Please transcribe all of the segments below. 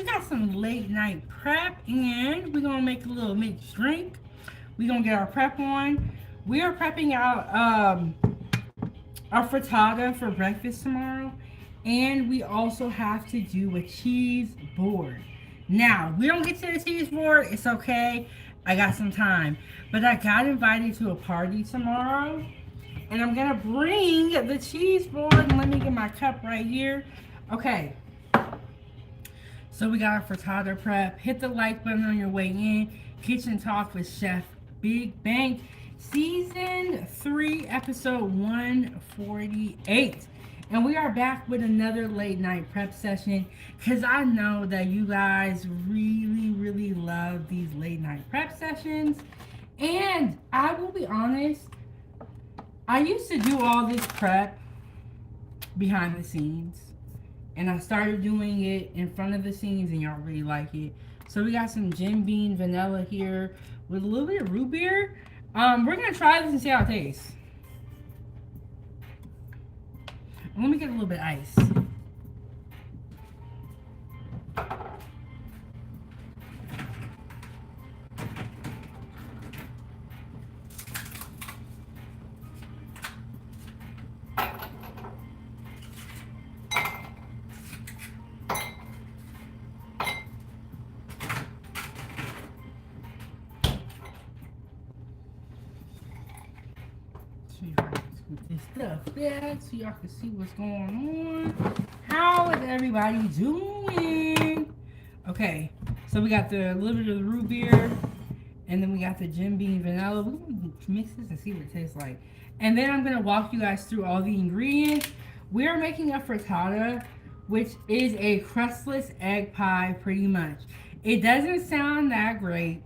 we got some late night prep and we're gonna make a little mixed drink. We're gonna get our prep on. We are prepping out our frittata for breakfast tomorrow, and we also have to do a cheese board. Now, we don't get to the cheese board, it's okay. I got some time. But I got invited to a party tomorrow, and I'm gonna bring the cheese board. And let me get my cup right here. Okay, so we got our frittata prep. Hit the like button on your way in. Kitchen Talk with Chef Big Bang. Season 3, episode 148. And we are back with another late night prep session because I know that you guys really, really love these late night prep sessions. And I will be honest, I used to do all this prep behind the scenes. And I started doing it in front of the scenes and y'all really like it. So we got some Jim Beam vanilla here with a little bit of root beer. We're gonna try this and see how it tastes. Let me get a little bit of ice. This stuff back so y'all can see what's going on. How is everybody doing? Okay, so we got the little bit of the root beer, and then we got the Jim Beam vanilla. We're gonna mix this and see what it tastes like. And then I'm gonna walk you guys through all the ingredients. We are making a frittata, which is a crustless egg pie, pretty much. It doesn't sound that great,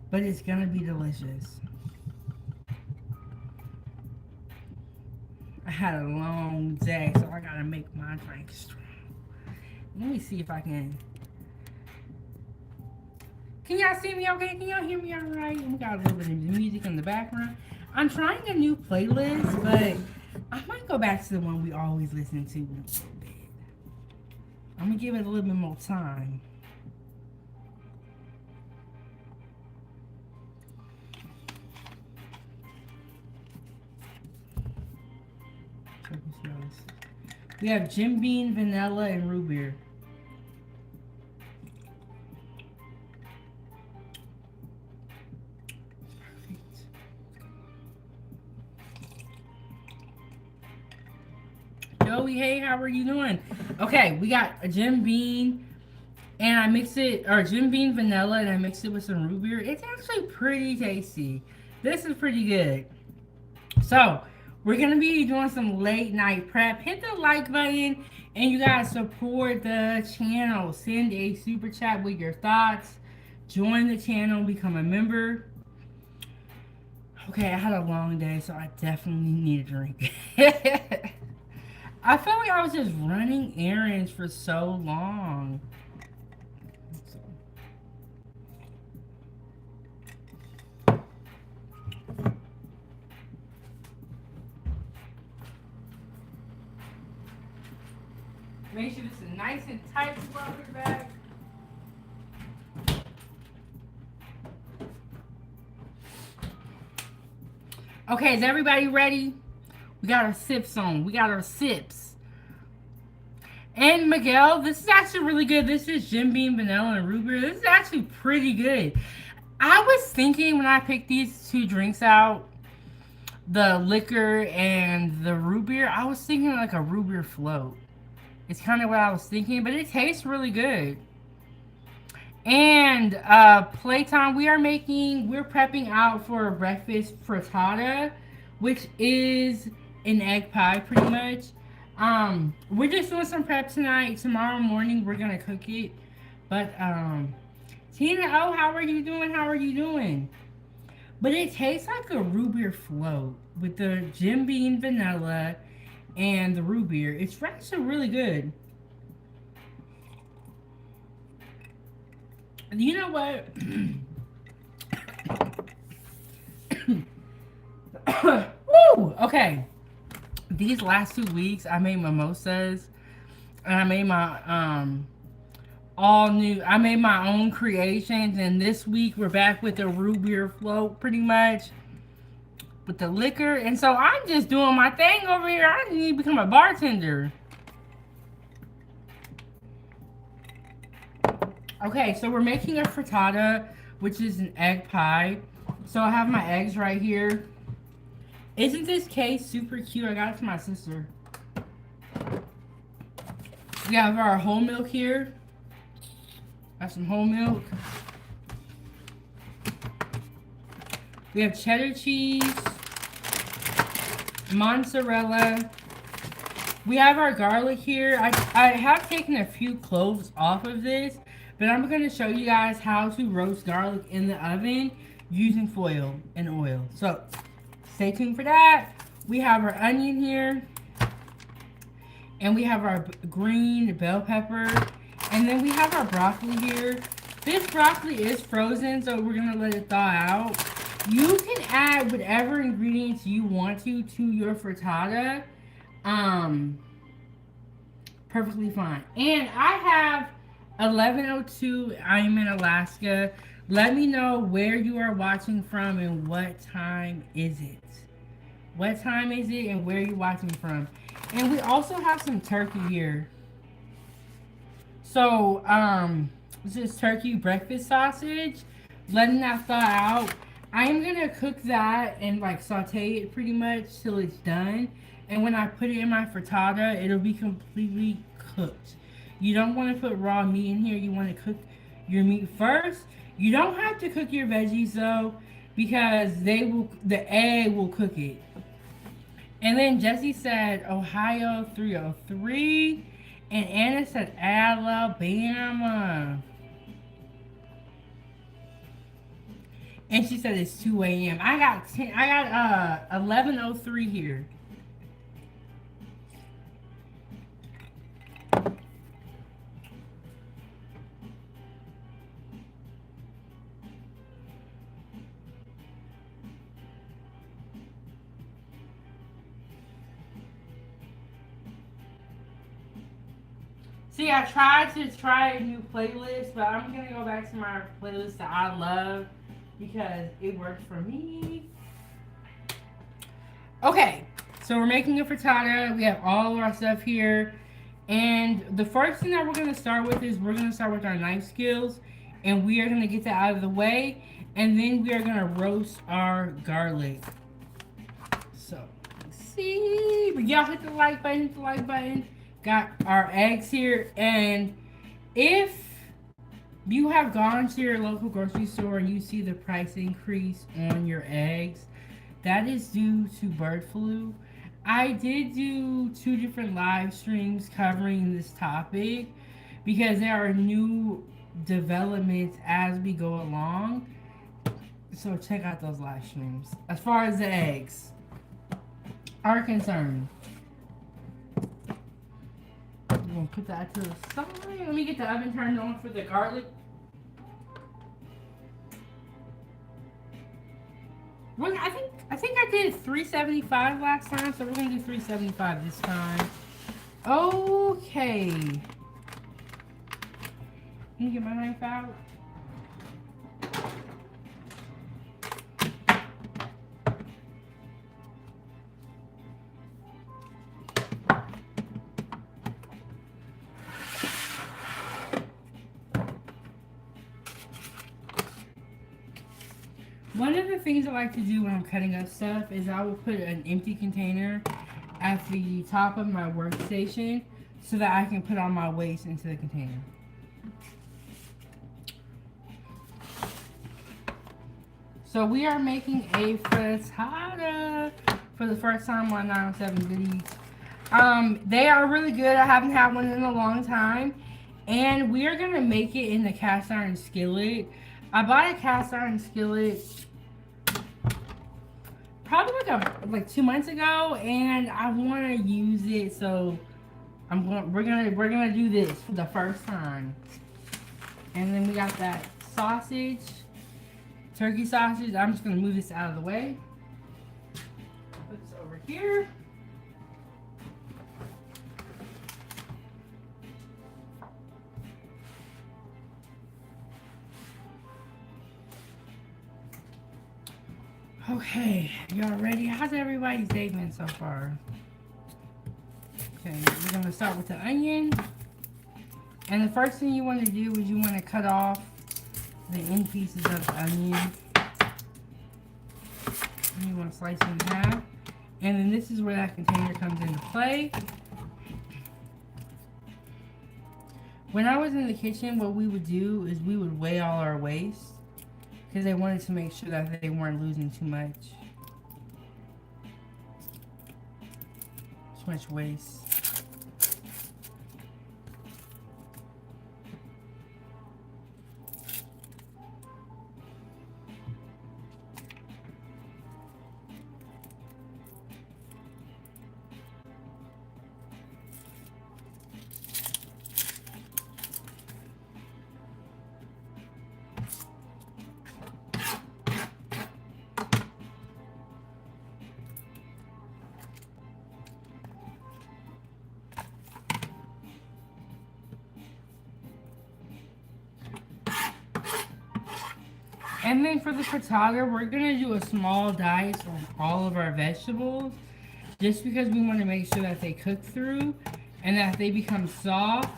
but it's gonna be delicious. I had a long day, so I gotta make my drink strong. Let me see if I can. Can y'all see me okay? Can y'all hear me all right? We got a little bit of music in the background. I'm trying a new playlist, but I might go back to the one we always listen to in a little bit. I'm gonna give it a little bit more time. We have Jim Beam, vanilla, and root beer. Perfect. Joey, hey, how are you doing? Okay, we got a Jim Beam, and I mix it, or Jim Beam vanilla, and I mixed it with some root beer. It's actually pretty tasty. This is pretty good. So, we're going to be doing some late night prep. Hit the like button and you guys support the channel. Send a super chat with your thoughts. Join the channel, become a member. Okay, I had a long day, so I definitely need a drink. I felt like I was just running errands for so long. Make sure this is nice and tight rubber bag. Okay, is everybody ready? We got our sips on. We got our sips. And Miguel, this is actually really good. This is Jim Beam vanilla and root beer. This is actually pretty good. I was thinking when I picked these two drinks out, the liquor and the root beer, I was thinking like a root beer float. It's kind of what I was thinking, but it tastes really good. And playtime, we're prepping out for a breakfast frittata, which is an egg pie pretty much. We're just doing some prep tonight. Tomorrow morning we're gonna cook it. But Tina, oh, how are you doing? How are you doing? But it tastes like a root beer float with the Jim Beam vanilla and the root beer. It's actually really good. You know what? Woo! Okay. These last 2 weeks, I made mimosas, and I made my all new. I made my own creations, and this week we're back with the root beer float, pretty much, with the liquor. And so I'm just doing my thing over here. I need to become a bartender. Okay, so we're making a frittata, which is an egg pie. So I have my eggs right here. Isn't this case super cute? I got it from my sister. We have our whole milk here. Got some whole milk. We have cheddar cheese, mozzarella. We have our garlic here. I have taken a few cloves off of this, but I'm going to show you guys how to roast garlic in the oven using foil and oil. So stay tuned for that. We have our onion here, and we have our green bell pepper, and then we have our broccoli here. This broccoli is frozen, so we're going to let it thaw out. You can add whatever ingredients you want to your frittata. Perfectly fine. And I have 11:02. I'm in Alaska. Let me know where you are watching from and what time is it. What time is it and where you're watching from. And we also have some turkey here. So, this is turkey breakfast sausage. Letting that thaw out. I am going to cook that and like saute it pretty much till it's done. And when I put it in my frittata, it'll be completely cooked. You don't want to put raw meat in here. You want to cook your meat first. You don't have to cook your veggies though, because the egg will cook it. And then Jesse said Ohio 303, and Anna said Alabama. And she said it's 2 a.m. I got 11:03 here. See, I tried to try a new playlist, but I'm gonna go back to my playlist that I love because it worked for me. Okay, so we're making a frittata. We have all of our stuff here. And the first thing that we're going to start with is we're going to start with our knife skills. And we are going to get that out of the way. And then we are going to roast our garlic. So, let's see. Y'all hit the like button, hit the like button. Got our eggs here. And if you have gone to your local grocery store and you see the price increase on your eggs, that is due to bird flu. I did do 2 different live streams covering this topic because there are new developments as we go along. So check out those live streams. As far as the eggs are concerned, I'm going to put that to the side. Let me get the oven turned on for the garlic. I think I did 375 last time, so we're gonna do 375 this time. Okay. Can you get my knife out? One of the things I like to do when I'm cutting up stuff is I will put an empty container at the top of my workstation so that I can put all my waste into the container. So we are making a frittata for the first time on 907 Goodies. They are really good. I haven't had one in a long time. And we are going to make it in the cast iron skillet. I bought a cast iron skillet probably like 2 months ago, and I want to use it, so we're gonna do this for the first time. And then we got that sausage, turkey sausage. I'm just gonna move this out of the way. Put this over here. Okay, y'all ready? How's everybody's day been so far? Okay, we're gonna start with the onion. And the first thing you want to do is you want to cut off the end pieces of the onion. And you want to slice them in half. And then this is where that container comes into play. When I was in the kitchen, what we would do is we would weigh all our waste because they wanted to make sure that they weren't losing too much. Too much waste. And then for the frittata, we're gonna do a small dice on all of our vegetables, just because we want to make sure that they cook through and that they become soft.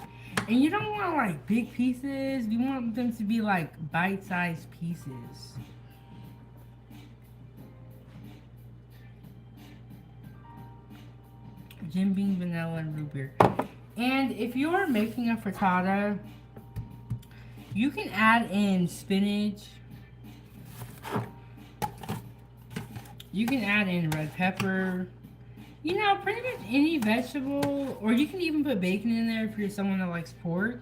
And you don't want like big pieces. You want them to be like bite-sized pieces. Jim Beam, vanilla, and root beer. And if you are making a frittata, you can add in spinach. You can add in red pepper. You know, pretty much any vegetable. Or you can even put bacon in there if you're someone that likes pork.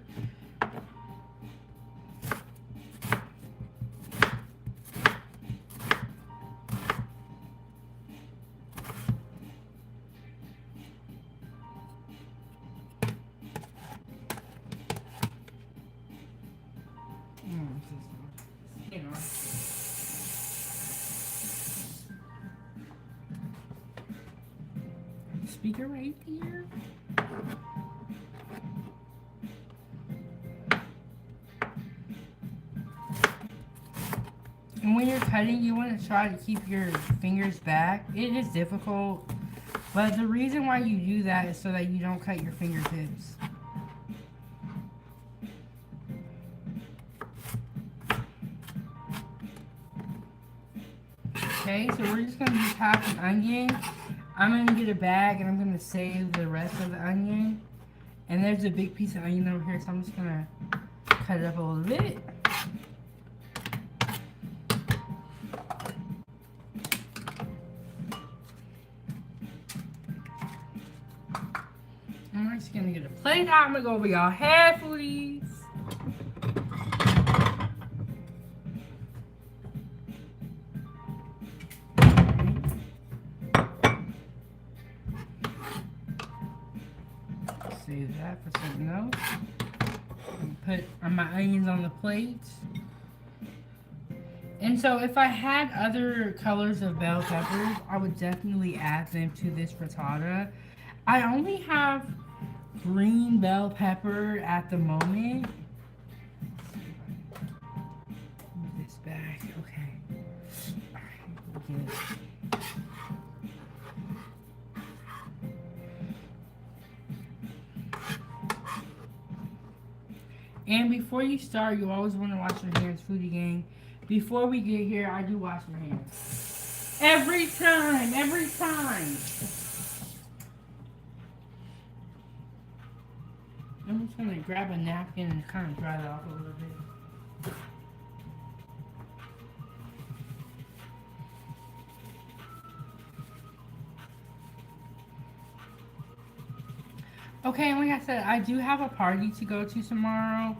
Speaker right here. And when you're cutting, you want to try to keep your fingers back. It is difficult, but the reason why you do that is so that you don't cut your fingertips. Okay, so we're just going to use half an onion. I'm going to get a bag and I'm going to save the rest of the onion. And there's a big piece of onion over here, so I'm just going to cut it up a little bit. And we're just going to get a plate out. I'm going to go over y'all head, foodies. Save that for something else. Put my onions on the plate. And so if I had other colors of bell peppers, I would definitely add them to this frittata. I only have green bell pepper at the moment. Move this back. Okay. All right, we'll get it. And before you start, you always want to wash your hands, foodie gang. Before we get here, I do wash my hands. Every time, every time. I'm just going to grab a napkin and kind of dry it off a little bit. Okay, like I said, I do have a party to go to tomorrow,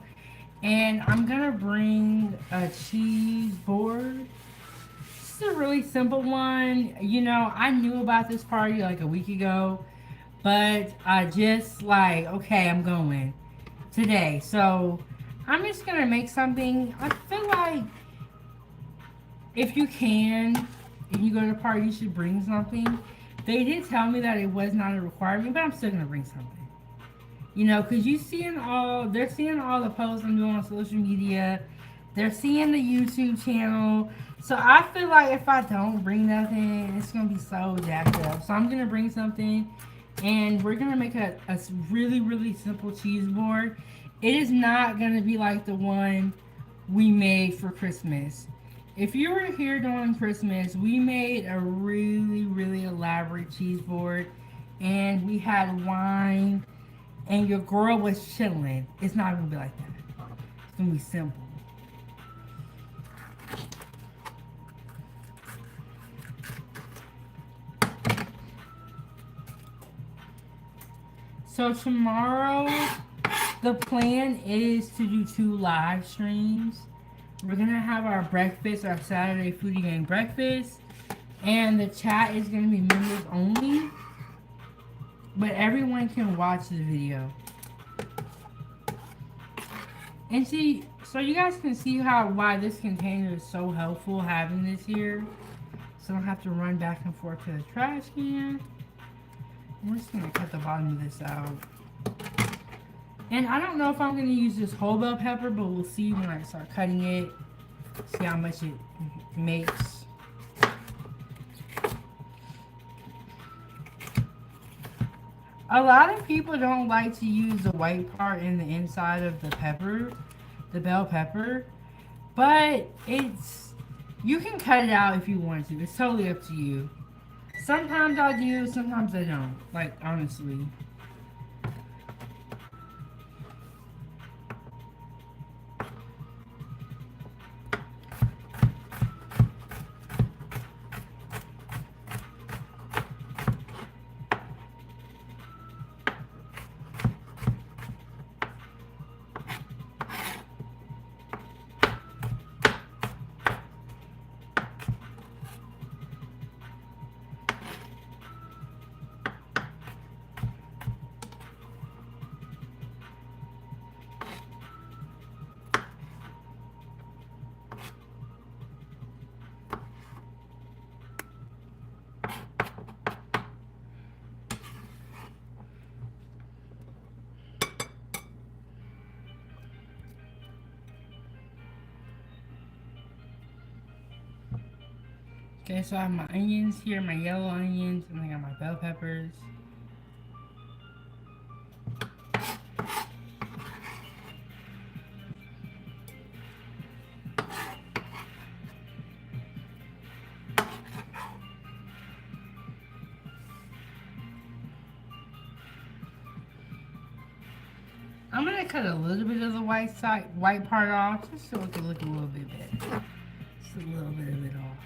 and I'm gonna bring a cheese board. This is a really simple one. You know, I knew about this party like a week ago, but I just like, okay, I'm going today. So I'm just gonna make something. I feel like if you can, if you go to a party, you should bring something. They did tell me that it was not a requirement, but I'm still gonna bring something. You know, because they're seeing all the posts I'm doing on social media They're seeing the YouTube channel. So I feel like if I don't bring nothing, it's gonna be so jacked up. So I'm gonna bring something, and we're gonna make a really, really simple cheese board. It is not gonna be like the one we made for Christmas. If you were here during Christmas, we made a really, really elaborate cheese board, and we had wine, and your girl was chilling. It's not gonna be like that. It's gonna be simple. So tomorrow, the plan is to do 2 live streams. We're gonna have our breakfast, our Saturday Foodie Gang breakfast, and the chat is gonna be members only, but everyone can watch the video. And see, so you guys can see why this container is so helpful having this here, so I don't have to run back and forth to the trash can. We're just gonna cut the bottom of this out. And I don't know if I'm gonna use this whole bell pepper, but we'll see when I start cutting it. See how much it makes. A lot of people don't like to use the white part in the inside of the pepper, the bell pepper, but you can cut it out if you want to. It's totally up to you. Sometimes I do, sometimes I don't. Like, honestly. Okay, so I have my onions here, my yellow onions, and I got my bell peppers. I'm gonna cut a little bit of the white part off, just so it can look a little bit better. Just a little bit of it off.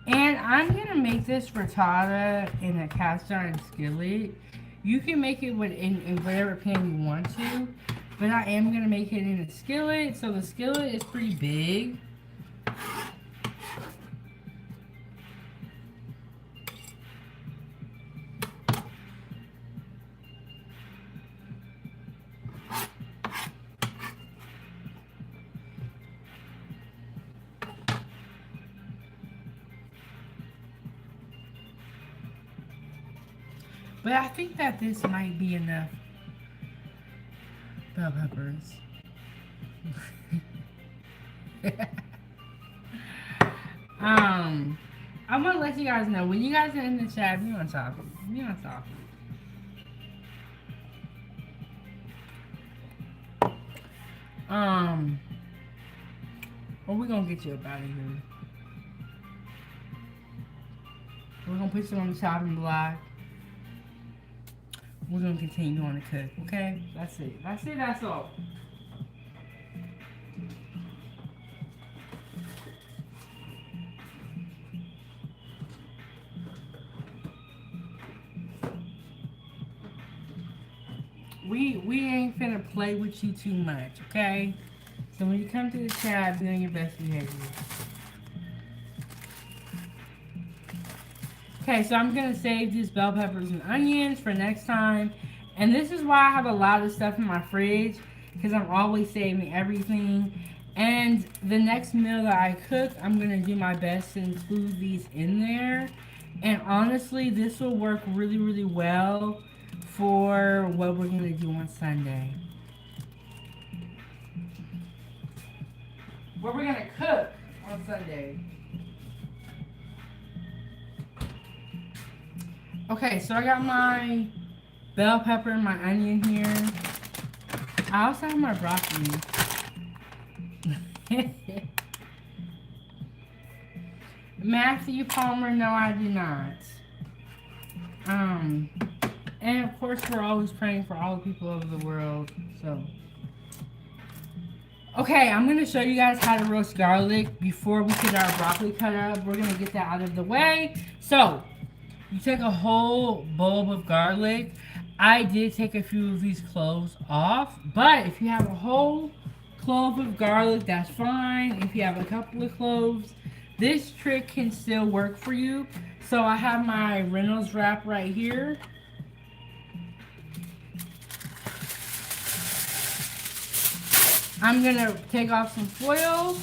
And I'm gonna make this frittata in a cast iron skillet. You can make it in whatever pan you want to, but I am gonna make it in a skillet. So the skillet is pretty big. But I think that this might be enough bell peppers. I'm gonna let you guys know when you guys are in the chat. Be on top of it. Be on top of it. Or we're gonna get you up out of here. We're gonna put you on the chopping block. We're gonna continue doing the cook, okay? That's it. That's it, that's all. we ain't finna play with you too much, okay? So when you come to the chat, be on your best behavior. Okay, so I'm gonna save these bell peppers and onions for next time. And this is why I have a lot of stuff in my fridge, because I'm always saving everything. And the next meal that I cook, I'm gonna do my best to include these in there. And honestly, this will work really, really well for what we're gonna do on Sunday. What we're gonna cook on Sunday. Okay, so I got my bell pepper and my onion here. I also have my broccoli. Matthew Palmer, no, I do not. And of course, we're always praying for all the people of the world. So, okay, I'm gonna show you guys how to roast garlic before we get our broccoli cut up. We're gonna get that out of the way. So, you take a whole bulb of garlic. I did take a few of these cloves off, but if you have a whole clove of garlic, that's fine. If you have a couple of cloves, this trick can still work for you. So I have my Reynolds wrap right here. I'm gonna take off some foil.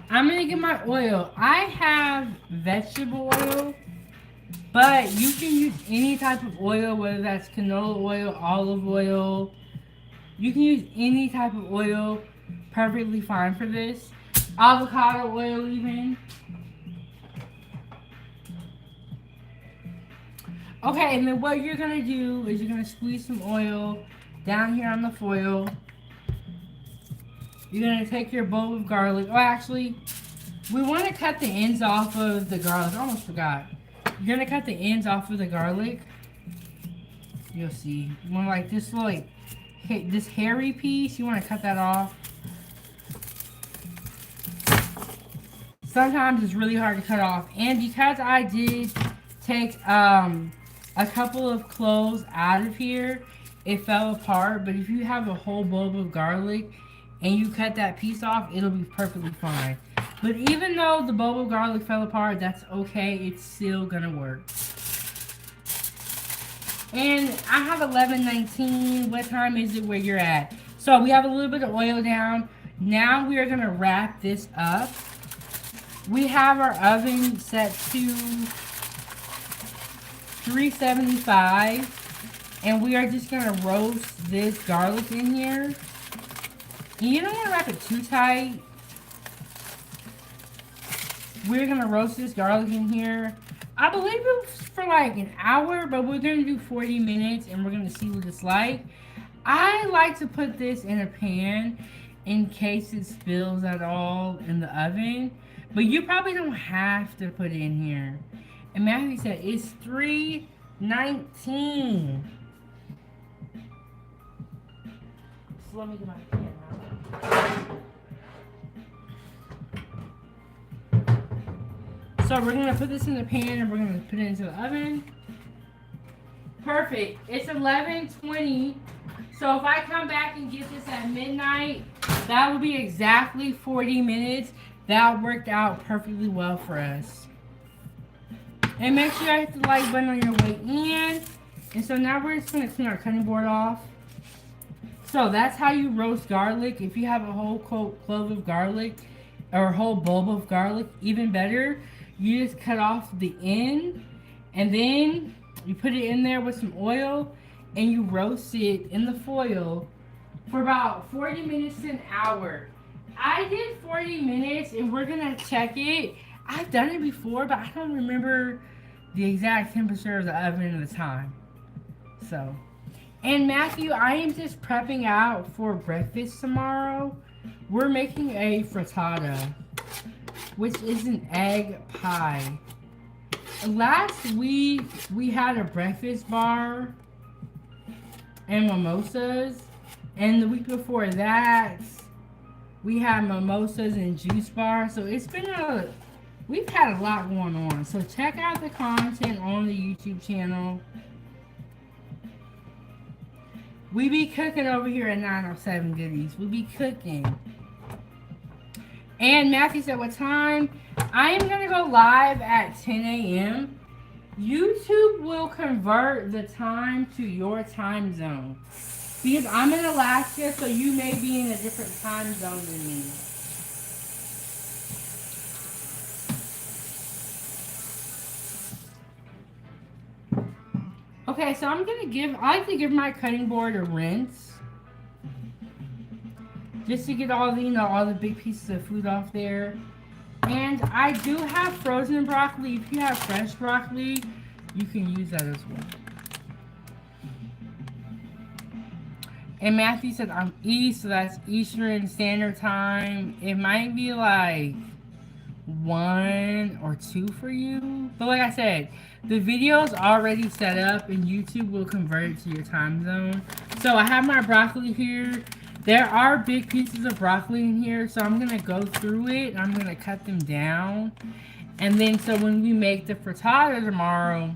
I'm gonna get my oil. I have vegetable oil, but you can use any type of oil, whether that's canola oil, olive oil. You can use any type of oil, perfectly fine for this. Avocado oil even. Okay, and then what you're gonna do is you're gonna squeeze some oil down here on the foil. You're gonna take your bowl of garlic. Oh, actually, we want to cut the ends off of the garlic. I almost forgot. You're gonna cut the ends off of the garlic. You'll see. You want like this little, like, this hairy piece. You want to cut that off. Sometimes it's really hard to cut off, and because I did take a couple of cloves out of here, it fell apart. But if you have a whole bulb of garlic and you cut that piece off, it'll be perfectly fine. But even though the bulb of garlic fell apart, that's okay. It's still gonna work. And I have 11:19. What time is it where you're at? So we have a little bit of oil down. Now we are gonna wrap this up. We have our oven set to 375, and we are just gonna roast this garlic in here. And you don't want to wrap it too tight. We're gonna roast this garlic in here. I believe it was for like an hour, but we're gonna do 40 minutes, and we're gonna see what it's like. I like to put this in a pan in case it spills at all in the oven. But you probably don't have to put it in here. And Matthew said it's 3:19. So let me get my pan out. So we're gonna put this in the pan and we're gonna put it into the oven. Perfect. It's 11:20. So if I come back and get this at midnight, that will be exactly 40 minutes. That worked out perfectly well for us. And make sure you hit the like button on your way in. And so now we're just going to clean our cutting board off. So that's how you roast garlic. If you have a whole clove of garlic or a whole bulb of garlic, even better. You just cut off the end and then you put it in there with some oil and you roast it in the foil for about 40 minutes to an hour. I did 40 minutes and we're gonna check it. I've done it before, but I don't remember the exact temperature of the oven at the time. So, and Matthew, I am just prepping out for breakfast tomorrow. We're making a frittata, which is an egg pie. Last week, we had a breakfast bar and mimosas. And the week before that, we had mimosas and juice bar. So it's been we've had a lot going on. So check out the content on the YouTube channel. We be cooking over here at 907 Goodies. We be cooking. And Matthew said, what time? I am going to go live at 10 a.m. YouTube will convert the time to your time zone. Because I'm in Alaska, so you may be in a different time zone than me. Okay, so I'm gonna I like to give my cutting board a rinse. Just to get all the, all the big pieces of food off there. And I do have frozen broccoli. If you have fresh broccoli, you can use that as well. And Matthew said I'm East, so that's Eastern Standard Time. It might be like 1 or 2 for you. But like I said, the video's already set up and YouTube will convert it to your time zone. So I have my broccoli here. There are big pieces of broccoli in here, so I'm going to go through it. I'm going to cut them down. And then so when we make the frittata tomorrow,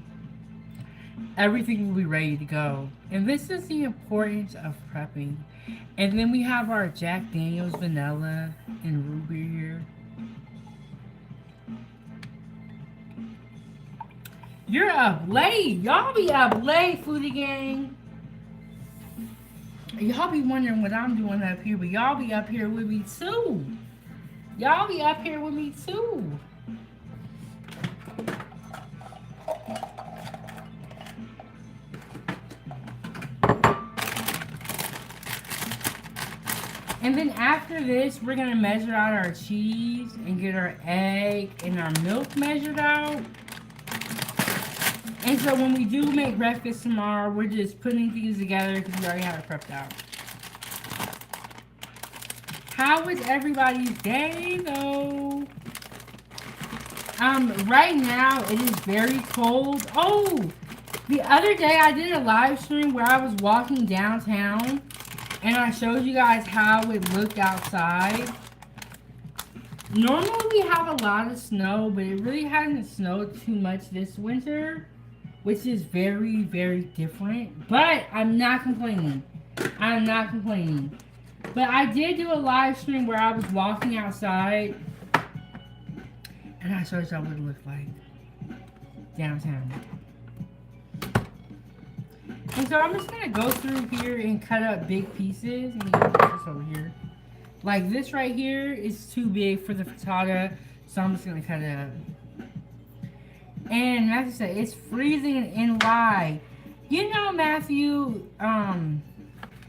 everything will be ready to go. And this is the importance of prepping. And then we have our Jack Daniel's vanilla and root beer here. You're up late. Y'all be up late, Foodie Gang. Y'all be wondering what I'm doing up here, but y'all be up here with me too. Y'all be up here with me too. And then after this, we're going to measure out our cheese and get our egg and our milk measured out. And so when we do make breakfast tomorrow, we're just putting things together because we already have it prepped out. How was everybody's day though? Right now it is very cold. Oh, the other day I did a live stream where I was walking downtown and I showed you guys how it looked outside. Normally we have a lot of snow, but it really hasn't snowed too much this winter, which is very, very different. But I'm not complaining. I'm not complaining. But I did do a live stream where I was walking outside and I showed y'all what it looked like downtown. And so I'm just going to go through here and cut up big pieces. And put this over here. Like this right here is too big for the frittata, so I'm just going to cut it up. And Matthew said, it's freezing in NY. You know, Matthew,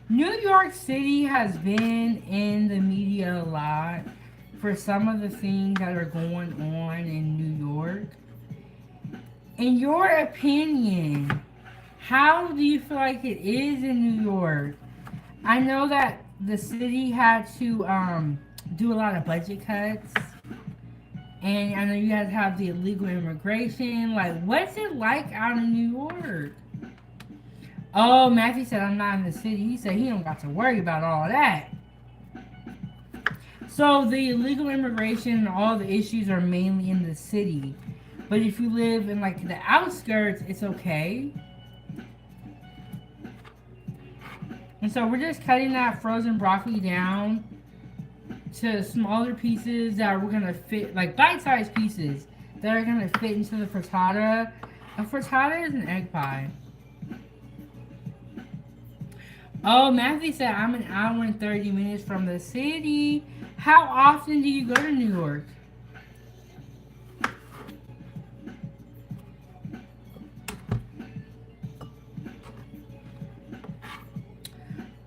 New York City has been in the media a lot for some of the things that are going on in New York. In your opinion, how do you feel like it is in New York? I know that the city had to do a lot of budget cuts. And I know you guys have the illegal immigration. Like, what's it like out in New York? Oh, Matthew said, I'm not in the city. He said he don't got to worry about all that. So the illegal immigration and all the issues are mainly in the city. But if you live in like the outskirts, it's okay. And so we're just cutting that frozen broccoli down to smaller pieces that we're going to fit, like bite-sized pieces that are going to fit into the frittata. A frittata is an egg pie. Oh, Matthew said, I'm an hour and 30 minutes from the city. How often do you go to New York?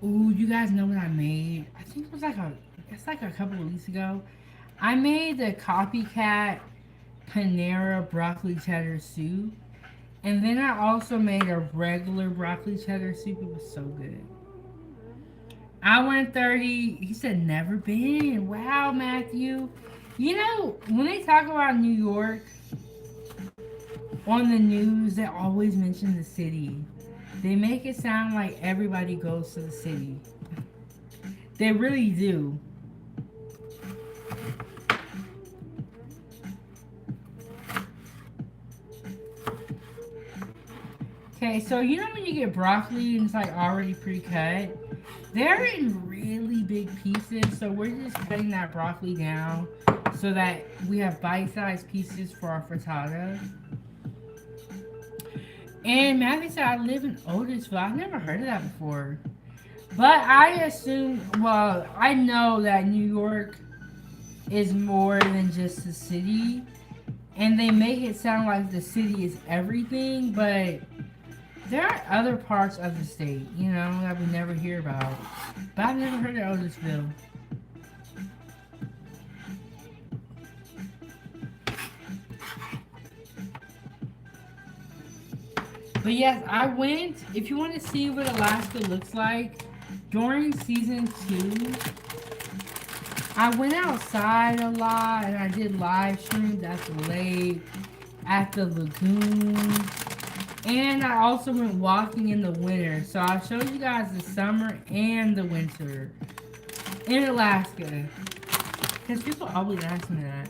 Ooh, you guys know what I made? I think it was like a couple of weeks ago. I made the copycat Panera broccoli cheddar soup. And then I also made a regular broccoli cheddar soup. It was so good. Hour and 30. He said never been. Wow, Matthew. You know, when they talk about New York on the news, they always mention the city. They make it sound like everybody goes to the city. They really do. Okay, so you know when you get broccoli and it's like already pre-cut? They're in really big pieces, so we're just cutting that broccoli down so that we have bite-sized pieces for our frittata. And Matthew said, I live in Otisville. I've never heard of that before. But I assume, well, I know that New York is more than just a city. And they make it sound like the city is everything, but there are other parts of the state, you know, that we never hear about. But I've never heard of Otisville. But yes, I went, if you want to see what Alaska looks like, during season 2, I went outside a lot and I did live streams at the lake, at the lagoon, and I also went walking in the winter. So I'll show you guys the summer and the winter in Alaska. Because people always ask me that.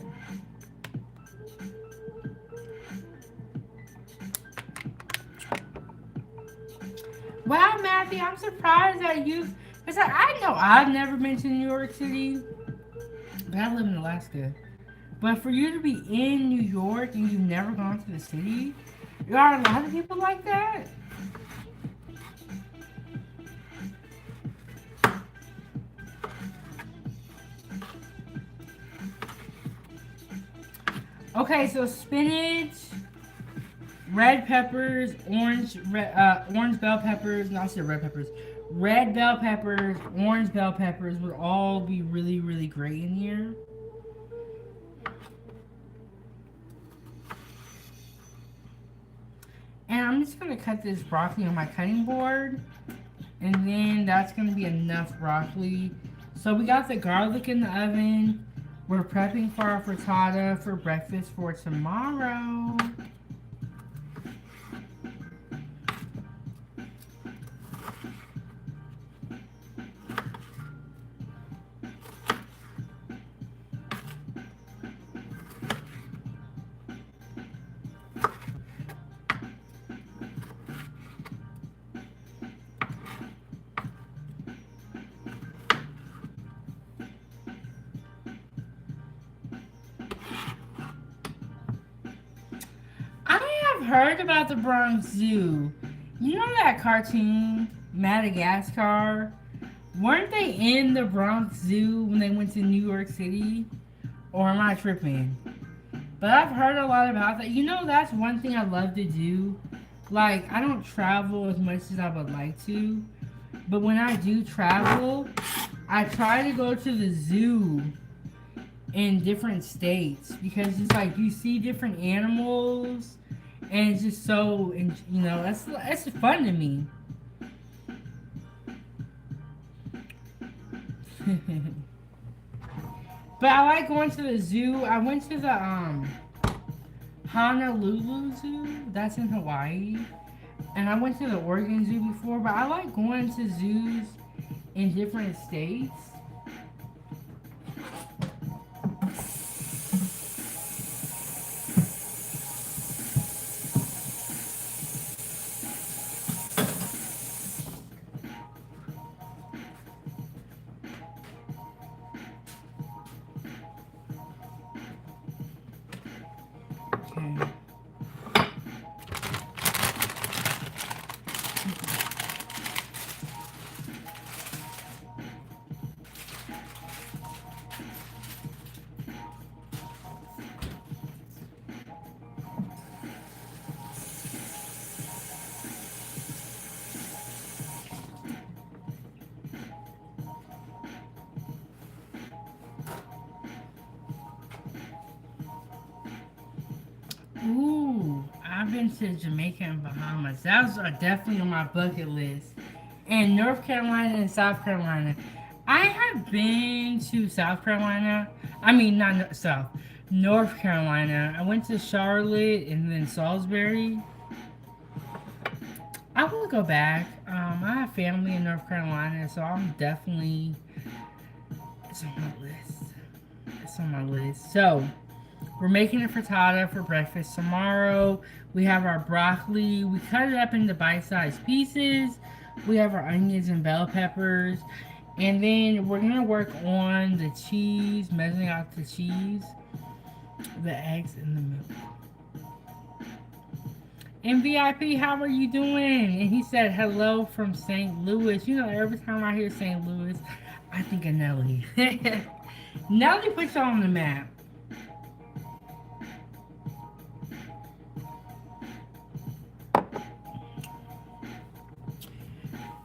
Wow, Matthew, I'm surprised that you... Because I know I've never been to New York City, but I live in Alaska. But for you to be in New York and you've never gone to the city, there are a lot of people like that. Okay, so spinach, red peppers, orange bell peppers, not say red peppers, red bell peppers, orange bell peppers would all be really, really great in here. And I'm just going to cut this broccoli on my cutting board. And then that's going to be enough broccoli. So we got the garlic in the oven. We're prepping for our frittata for breakfast for tomorrow. Heard about the Bronx Zoo. You know that cartoon, Madagascar? Weren't they in the Bronx Zoo when they went to New York City? Or am I tripping? But I've heard a lot about that. You know, that's one thing I love to do. Like, I don't travel as much as I would like to. But when I do travel, I try to go to the zoo in different states. Because it's like, you see different animals. And it's just so, you know, that's fun to me. But I like going to the zoo. I went to the Honolulu Zoo. That's in Hawaii. And I went to the Oregon Zoo before. But I like going to zoos in different states. Ooh, I've been to Jamaica and Bahamas. Those are definitely on my bucket list. And North Carolina and South Carolina. I have been to South Carolina. I mean, not South. North Carolina. I went to Charlotte and then Salisbury. I want to go back. I have family in North Carolina, so I'm definitely... It's on my list. It's on my list. So... We're making a frittata for breakfast tomorrow. We have our broccoli. We cut it up into bite-sized pieces. We have our onions and bell peppers. And then we're going to work on the cheese, measuring out the cheese, the eggs, and the milk. And VIP, how are you doing? And he said, hello from St. Louis. You know, every time I hear St. Louis, I think of Nelly. Nelly puts you on the map.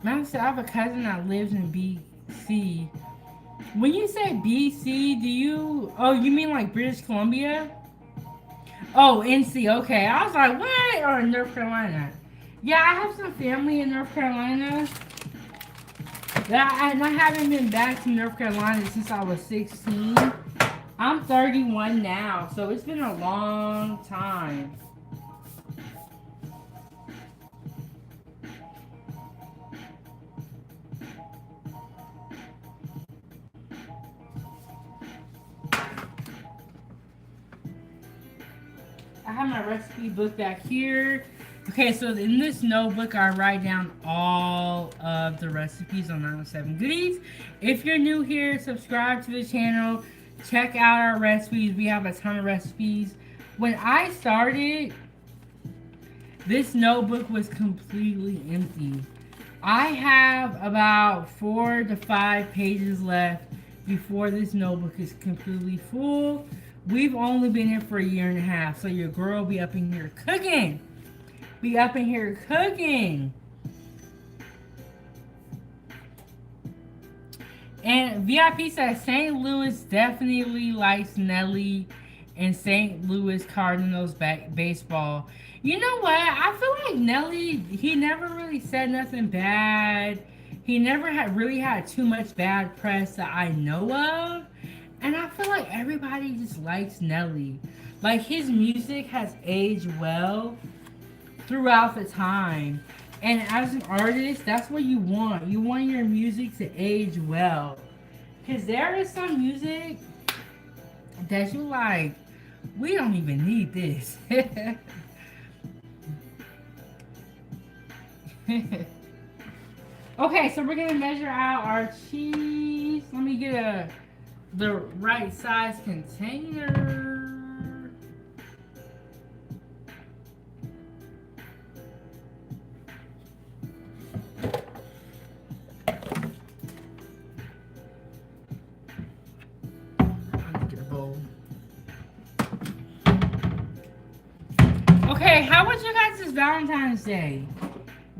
Man, I have a cousin that lives in BC. When you say BC, do you... Oh, you mean like British Columbia? Oh, NC, okay. I was like, what? Or North Carolina. Yeah, I have some family in North Carolina. And I haven't been back to North Carolina since I was 16. I'm 31 now, so it's been a long time. I have my recipe book back here. Okay, so in this notebook, I write down all of the recipes on 907 Goodies. If you're new here, subscribe to the channel. Check out our recipes. We have a ton of recipes. When I started, this notebook was completely empty. I have about 4 to 5 pages left before this notebook is completely full. We've only been here for a year and a half, so your girl be up in here cooking. Be up in here cooking. And VIP says St. Louis definitely likes Nelly and St. Louis Cardinals baseball. You know what? I feel like Nelly, he never really said nothing bad. He never really had too much bad press that I know of. And I feel like everybody just likes Nelly. Like, his music has aged well throughout the time. And as an artist, that's what you want. You want your music to age well. Because there is some music that you like, we don't even need this. Okay, so we're going to measure out our cheese. Let me get the right size container. Okay, how was your guys' Valentine's Day?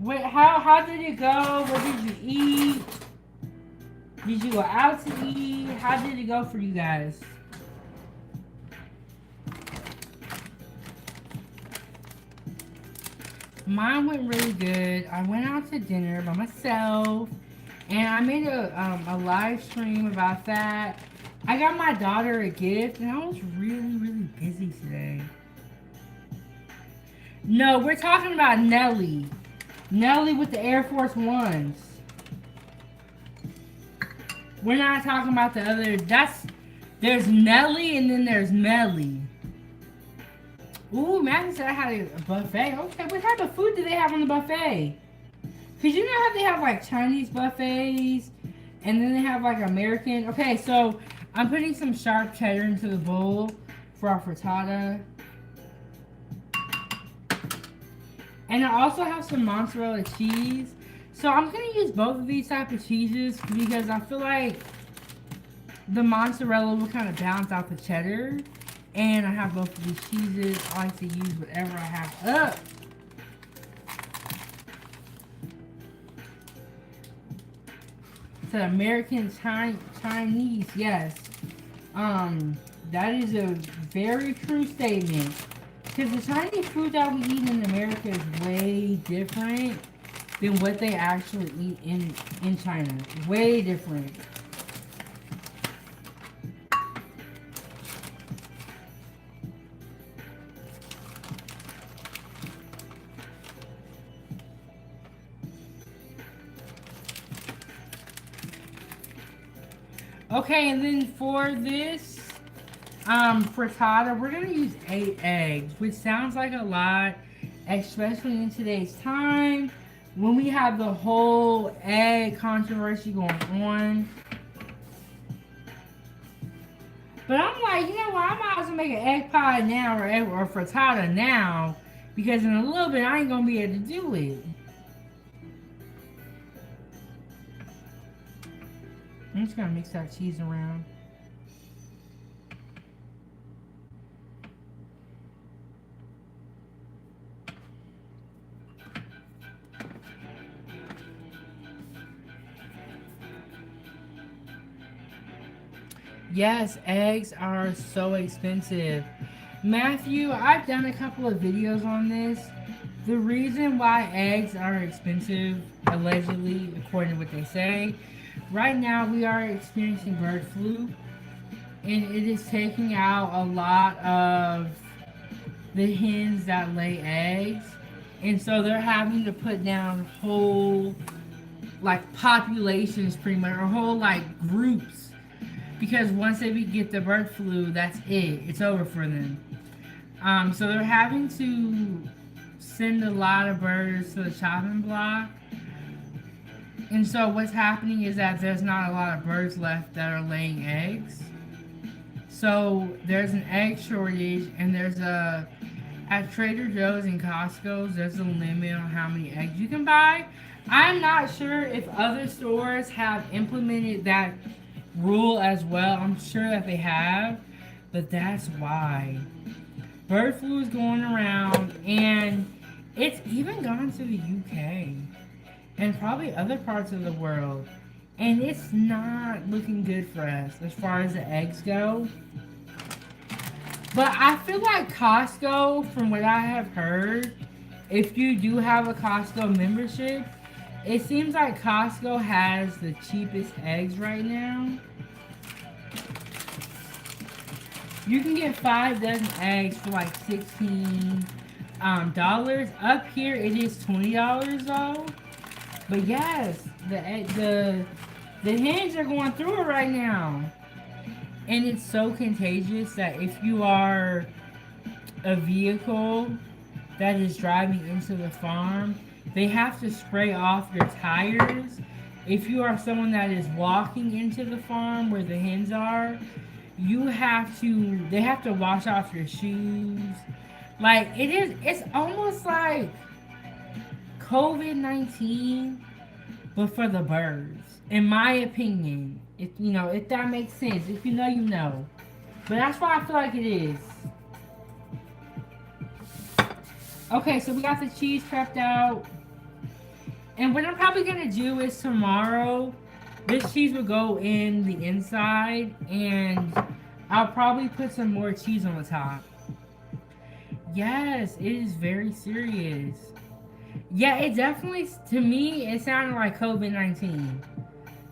How did it go? What did you eat? Did you go out to eat? How did it go for you guys? Mine went really good. I went out to dinner by myself, and I made a live stream about that. I got my daughter a gift, and I was really, really busy today. No, we're talking about Nelly. Nelly with the Air Force Ones. We're not talking about the other. There's Nelly and then there's Melly. Ooh, Matthew said I had a buffet. Okay, what type of food do they have on the buffet? Because you know how they have like Chinese buffets and then they have like American. Okay, so I'm putting some sharp cheddar into the bowl for our frittata. And I also have some mozzarella cheese. So I'm going to use both of these type of cheeses because I feel like the mozzarella will kind of balance out the cheddar. And I have both of these cheeses. I like to use whatever I have up. It's an American Chinese, yes. That is a very true statement. Because the Chinese food that we eat in America is way different than what they actually eat in China. Way different. Okay, and then for this, frittata, we're gonna use 8 eggs, which sounds like a lot, especially in today's time when we have the whole egg controversy going on. But I'm like, you know what? I might as well make an egg pie now or frittata now because in a little bit I ain't gonna be able to do it. I'm just gonna mix that cheese around. Yes, eggs are so expensive. Matthew, I've done a couple of videos on this. The reason why eggs are expensive, allegedly, according to what they say, right now we are experiencing bird flu, and it is taking out a lot of the hens that lay eggs. And so they're having to put down whole, like, populations pretty much, or whole, like, groups. Because once they get the bird flu, that's it. It's over for them. So they're having to send a lot of birds to the chopping block. And so what's happening is that there's not a lot of birds left that are laying eggs. So there's an egg shortage, and at Trader Joe's and Costco's, there's a limit on how many eggs you can buy. I'm not sure if other stores have implemented that rule as well. I'm sure that they have, but that's why bird flu is going around, and it's even gone to the UK and probably other parts of the world, and it's not looking good for us as far as the eggs go. But I feel like Costco, from what I have heard, if you do have a Costco membership, it seems like Costco has the cheapest eggs right now. You can get 5 dozen eggs for like $16. Up here it is $20 though. But yes, the hens are going through it right now. And it's so contagious that if you are a vehicle that is driving into the farm, they have to spray off your tires. If you are someone that is walking into the farm where the hens are, they have to wash off your shoes. Like, it's almost like COVID-19, but for the birds, in my opinion. If that makes sense. If you know, you know. But that's why I feel like it is. Okay, so we got the cheese prepped out. And what I'm probably going to do is tomorrow, this cheese will go in the inside, and I'll probably put some more cheese on the top. Yes, it is very serious. Yeah, it definitely, to me, it sounded like COVID-19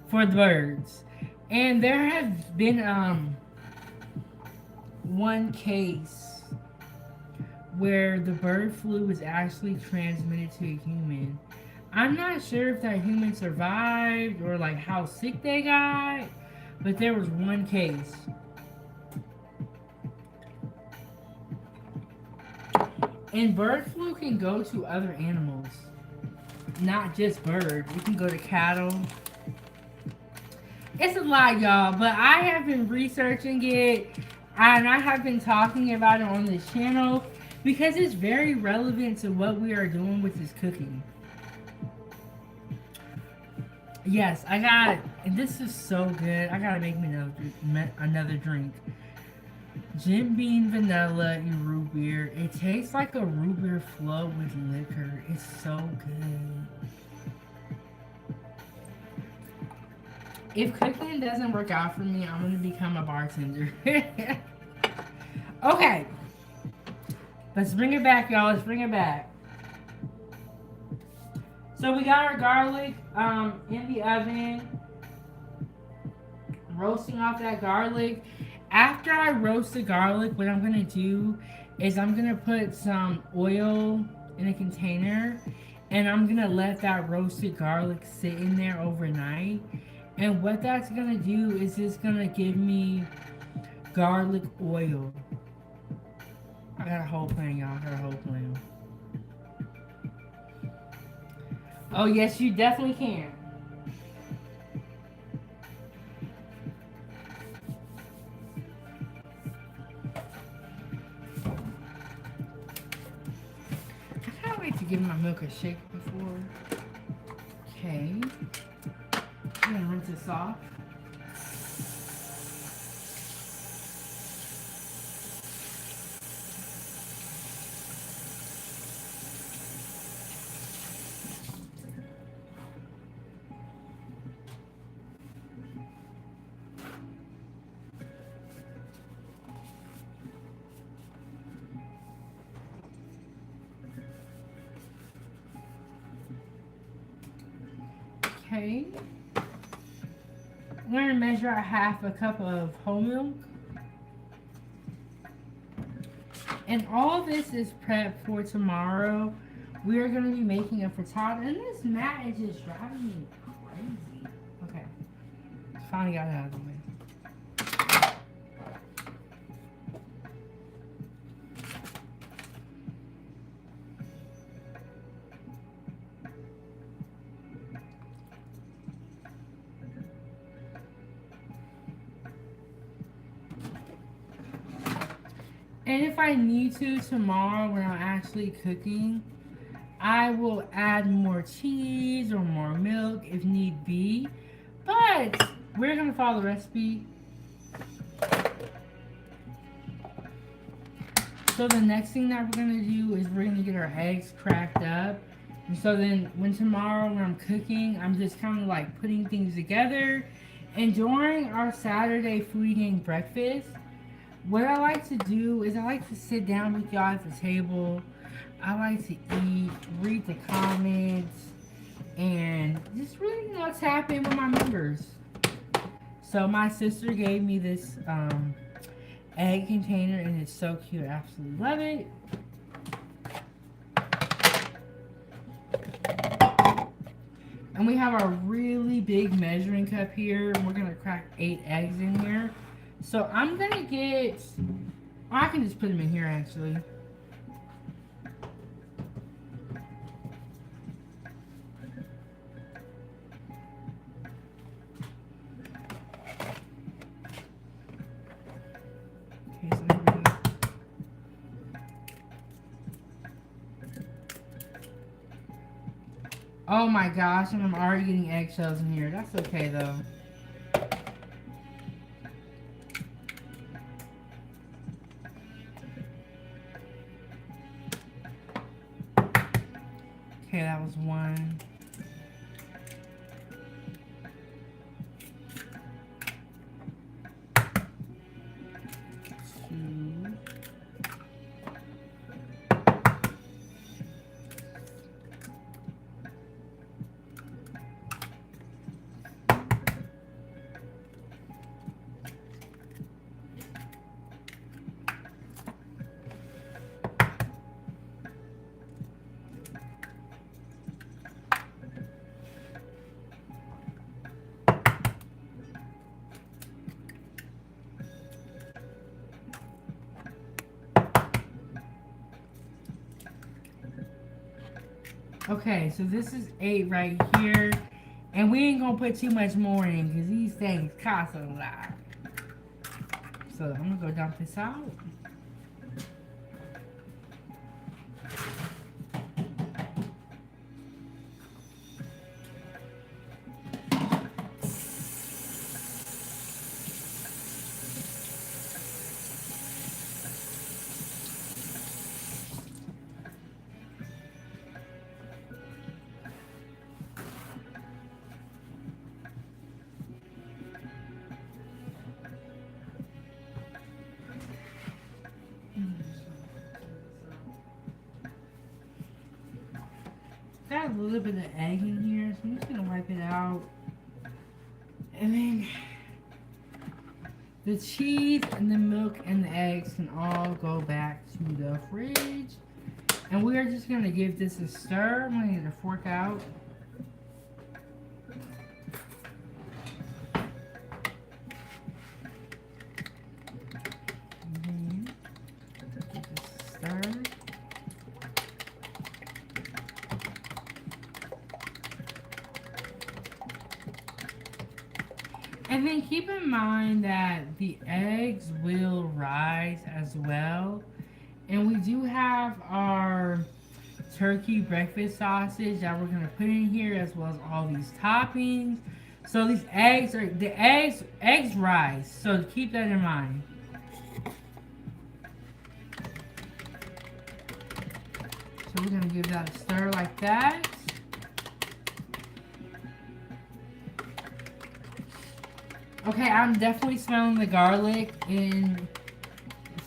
for the birds. And there has been one case where the bird flu was actually transmitted to a human. I'm not sure if that human survived or like how sick they got, but there was one case. And bird flu can go to other animals, not just birds. It can go to cattle. It's a lot, y'all, but I have been researching it, and I have been talking about it on this channel because it's very relevant to what we are doing with this cooking. Yes, and this is so good. I gotta make me another drink. Jim Beam Vanilla and root beer. It tastes like a root beer float with liquor. It's so good. If cooking doesn't work out for me, I'm gonna become a bartender. Okay. Let's bring it back, y'all. Let's bring it back. So we got our garlic in the oven. Roasting off that garlic. After I roast the garlic, what I'm gonna do is I'm gonna put some oil in a container, and I'm gonna let that roasted garlic sit in there overnight. And what that's gonna do is it's gonna give me Garlic Oil. I got a whole plan, y'all. I got a whole plan. Oh, yes, you definitely can. I kind of like to give my milk a shake before. Okay. I'm going to rinse this off. Okay. I'm going to measure a half a cup of whole milk. And all this is prep for tomorrow. We are going to be making a frittata. And this mat is just driving me crazy. Okay. Finally got it out of the way. And if I need to tomorrow when I'm actually cooking, I will add more cheese or more milk if need be. But we're going to follow the recipe. So the next thing that we're going to do is we're going to get our eggs cracked up. And so then when tomorrow when I'm cooking, I'm just kind of like putting things together. And during our Saturday foodie gang breakfast, what I like to do is I like to sit down with y'all at the table. I like to eat, read the comments, and just really, tap in with my members. So my sister gave me this egg container, and it's so cute. I absolutely love it. And we have our really big measuring cup here, and we're going to crack 8 eggs in here. So I'm going to get, I can just put them in here actually. Okay, so there we go. Oh my gosh, and I'm already getting eggshells in here. That's okay though. Okay, that was 1. 2. Okay, so this is 8 right here. And we ain't gonna put too much more in because these things cost a lot. So I'm gonna go dump this out. Got a little bit of egg in here, so I'm just gonna wipe it out. And then the cheese and the milk and the eggs can all go back to the fridge. And we are just gonna give this a stir. I'm gonna get a fork out. And then keep in mind that the eggs will rise as well. And we do have our turkey breakfast sausage that we're gonna put in here, as well as all these toppings. So these eggs are the eggs rise. So keep that in mind. So we're gonna give that a stir like that. Okay, I'm definitely smelling the garlic, and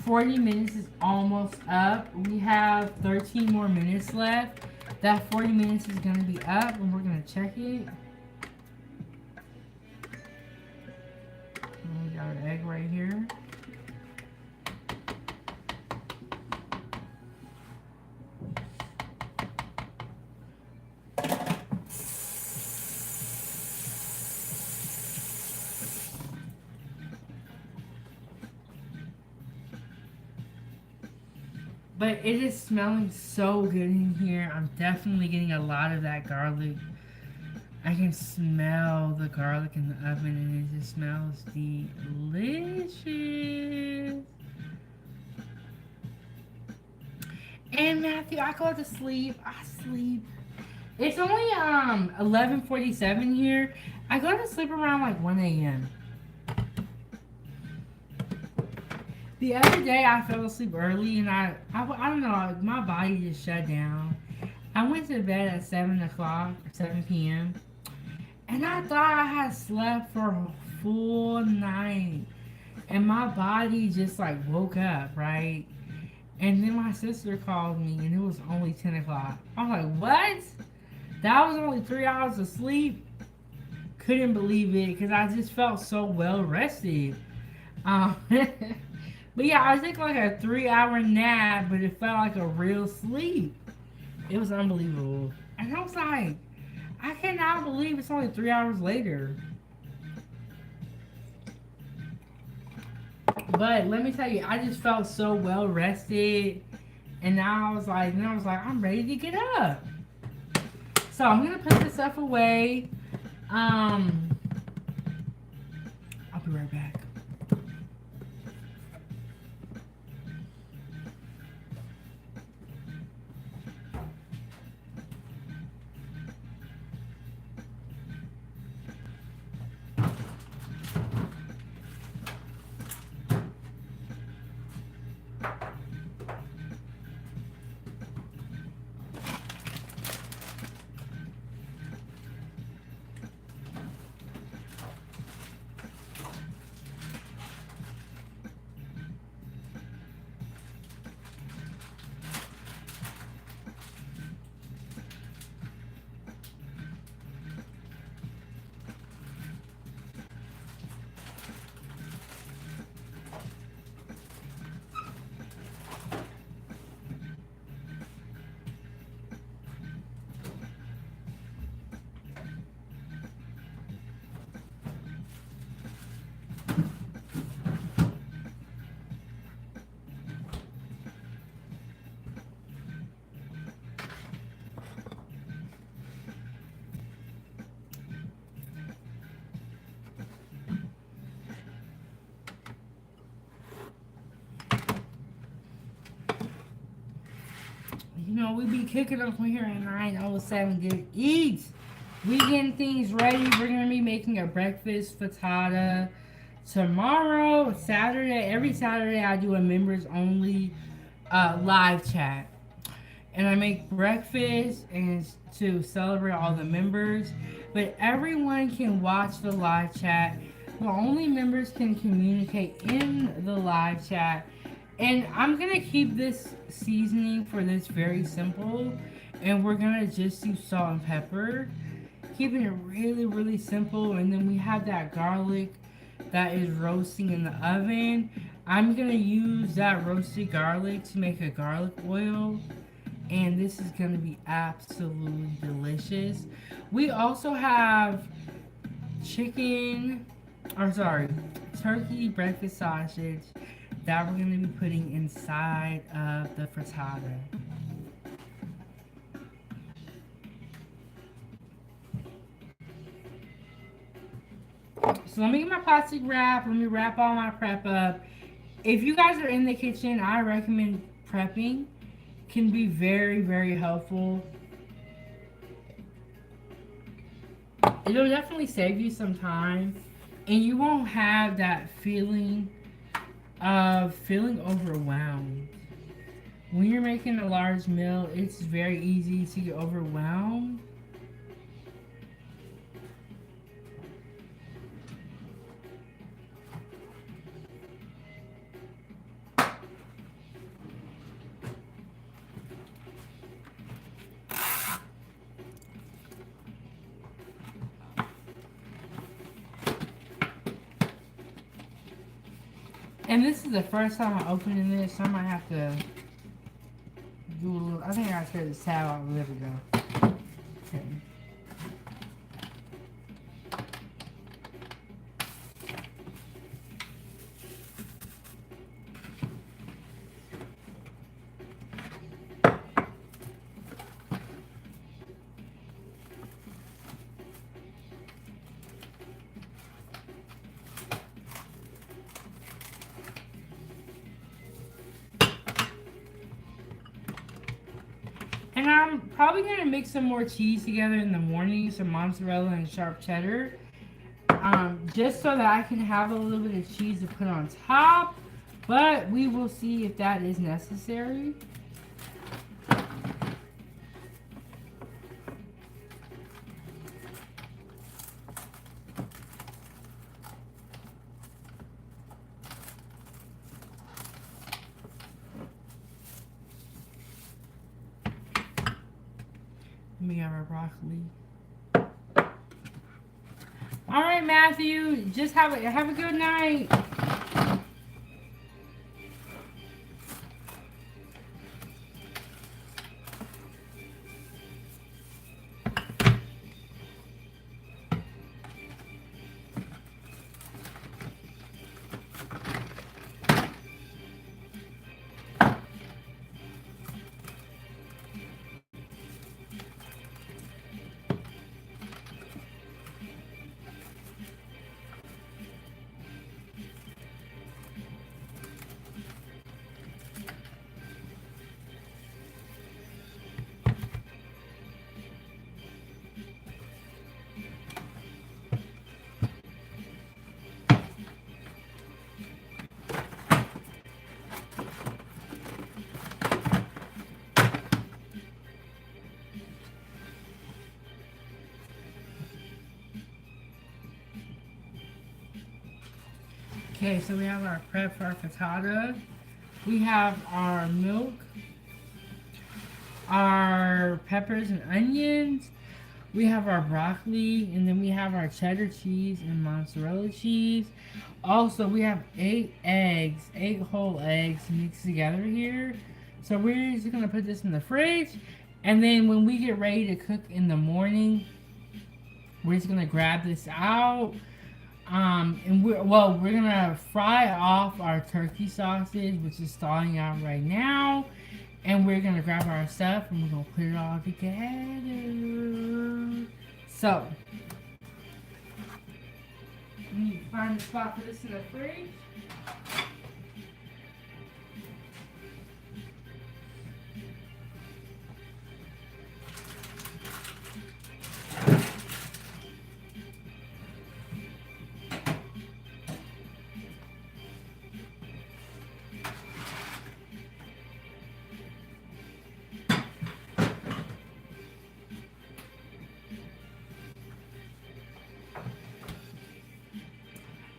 40 minutes is almost up. We have 13 more minutes left. That 40 minutes is gonna be up, and we're gonna check it. And we got our egg right here. But it is smelling so good in here. I'm definitely getting a lot of that garlic. I can smell the garlic in the oven, and it just smells delicious. And Matthew, I go to sleep. I sleep. It's only 11:47 here. I go to sleep around like 1 a.m. The other day I fell asleep early, and I don't know, my body just shut down. I went to bed at 7 o'clock, 7 p.m. And I thought I had slept for a full night. And my body just like woke up, right? And then my sister called me, and it was only 10 o'clock. I was like, what? That was only 3 hours of sleep? Couldn't believe it, because I just felt so well rested. But yeah, I took like a 3-hour nap, but it felt like a real sleep. It was unbelievable. And I was like, I cannot believe it's only 3 hours later. But let me tell you, I just felt so well rested. And now I was like, I'm ready to get up. So I'm gonna put this stuff away. I'll be right back. You know, we be kicking up from here at 9:07 to eat. We getting things ready. We're going to be making a breakfast frittata tomorrow, Saturday. Every Saturday I do a members only live chat. And I make breakfast and to celebrate all the members. But everyone can watch the live chat. The only members can communicate in the live chat. And I'm going to keep this seasoning for this very simple. And we're going to just do salt and pepper. Keeping it really, really simple. And then we have that garlic that is roasting in the oven. I'm going to use that roasted garlic to make a garlic oil. And this is going to be absolutely delicious. We also have turkey breakfast sausage that we're going to be putting inside of the frittata. So So let me get my plastic wrap. Let me wrap all my prep up. If you guys are in the kitchen, I recommend prepping. Can be very, very helpful. It'll definitely save you some time. And you won't have that feeling of feeling overwhelmed. When you're making a large meal, it's very easy to get overwhelmed. And this is the first time I'm opening this, so I might have to do a little. I think I gotta tear this tab out. There we go. Okay. And I'm probably going to mix some more cheese together in the morning, some mozzarella and sharp cheddar. Just so that I can have a little bit of cheese to put on top. But we will see if that is necessary. Let me have our broccoli. All right, Matthew, just have a good night. Okay, so we have our prep for our frittata. We have our milk, our peppers and onions. We have our broccoli, and then we have our cheddar cheese and mozzarella cheese. Also, we have 8 eggs, 8 whole eggs mixed together here. So we're just gonna put this in the fridge, and then when we get ready to cook in the morning, we're just gonna grab this out. And we're gonna fry off our turkey sausage, which is thawing out right now. And we're gonna grab our stuff and we're gonna put it all together. So, we need to find a spot for this in the fridge.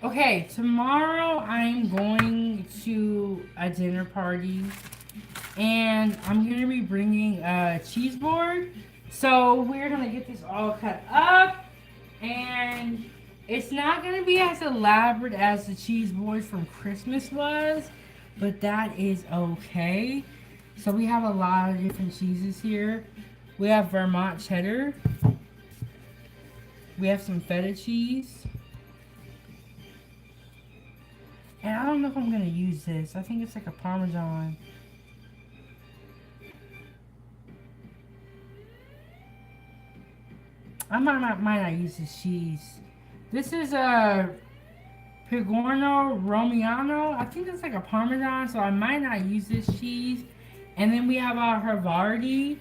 Okay, tomorrow I'm going to a dinner party and I'm going to be bringing a cheese board. So we're going to get this all cut up, and it's not going to be as elaborate as the cheese board from Christmas was, but that is okay. So we have a lot of different cheeses here. We have Vermont cheddar. We have some feta cheese. And I don't know if I'm going to use this. I think it's like a Parmesan. I might not use this cheese. This is a Pegorno Romano. I think it's like a Parmesan, so I might not use this cheese. And then we have our Havarti,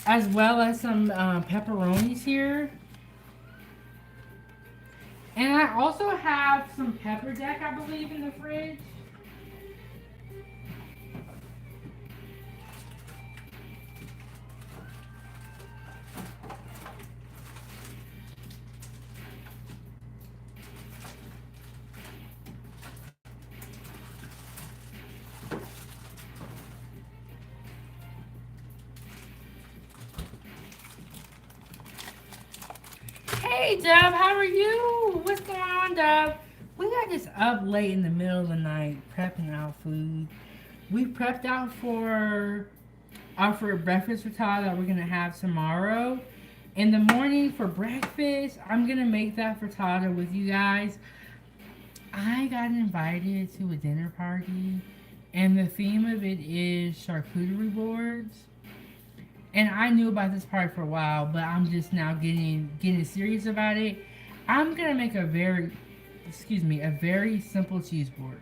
as well as some pepperonis here. And I also have some pepper jack, I believe, in the fridge. Hey Dub, how are you? What's going on, Dub? We got just up late in the middle of the night prepping our food. We prepped out for our breakfast frittata that we're gonna have tomorrow. In the morning for breakfast, I'm gonna make that frittata with you guys. I got invited to a dinner party, and the theme of it is charcuterie boards. And I knew about this part for a while, but I'm just now getting serious about it. I'm gonna make a very simple cheese board.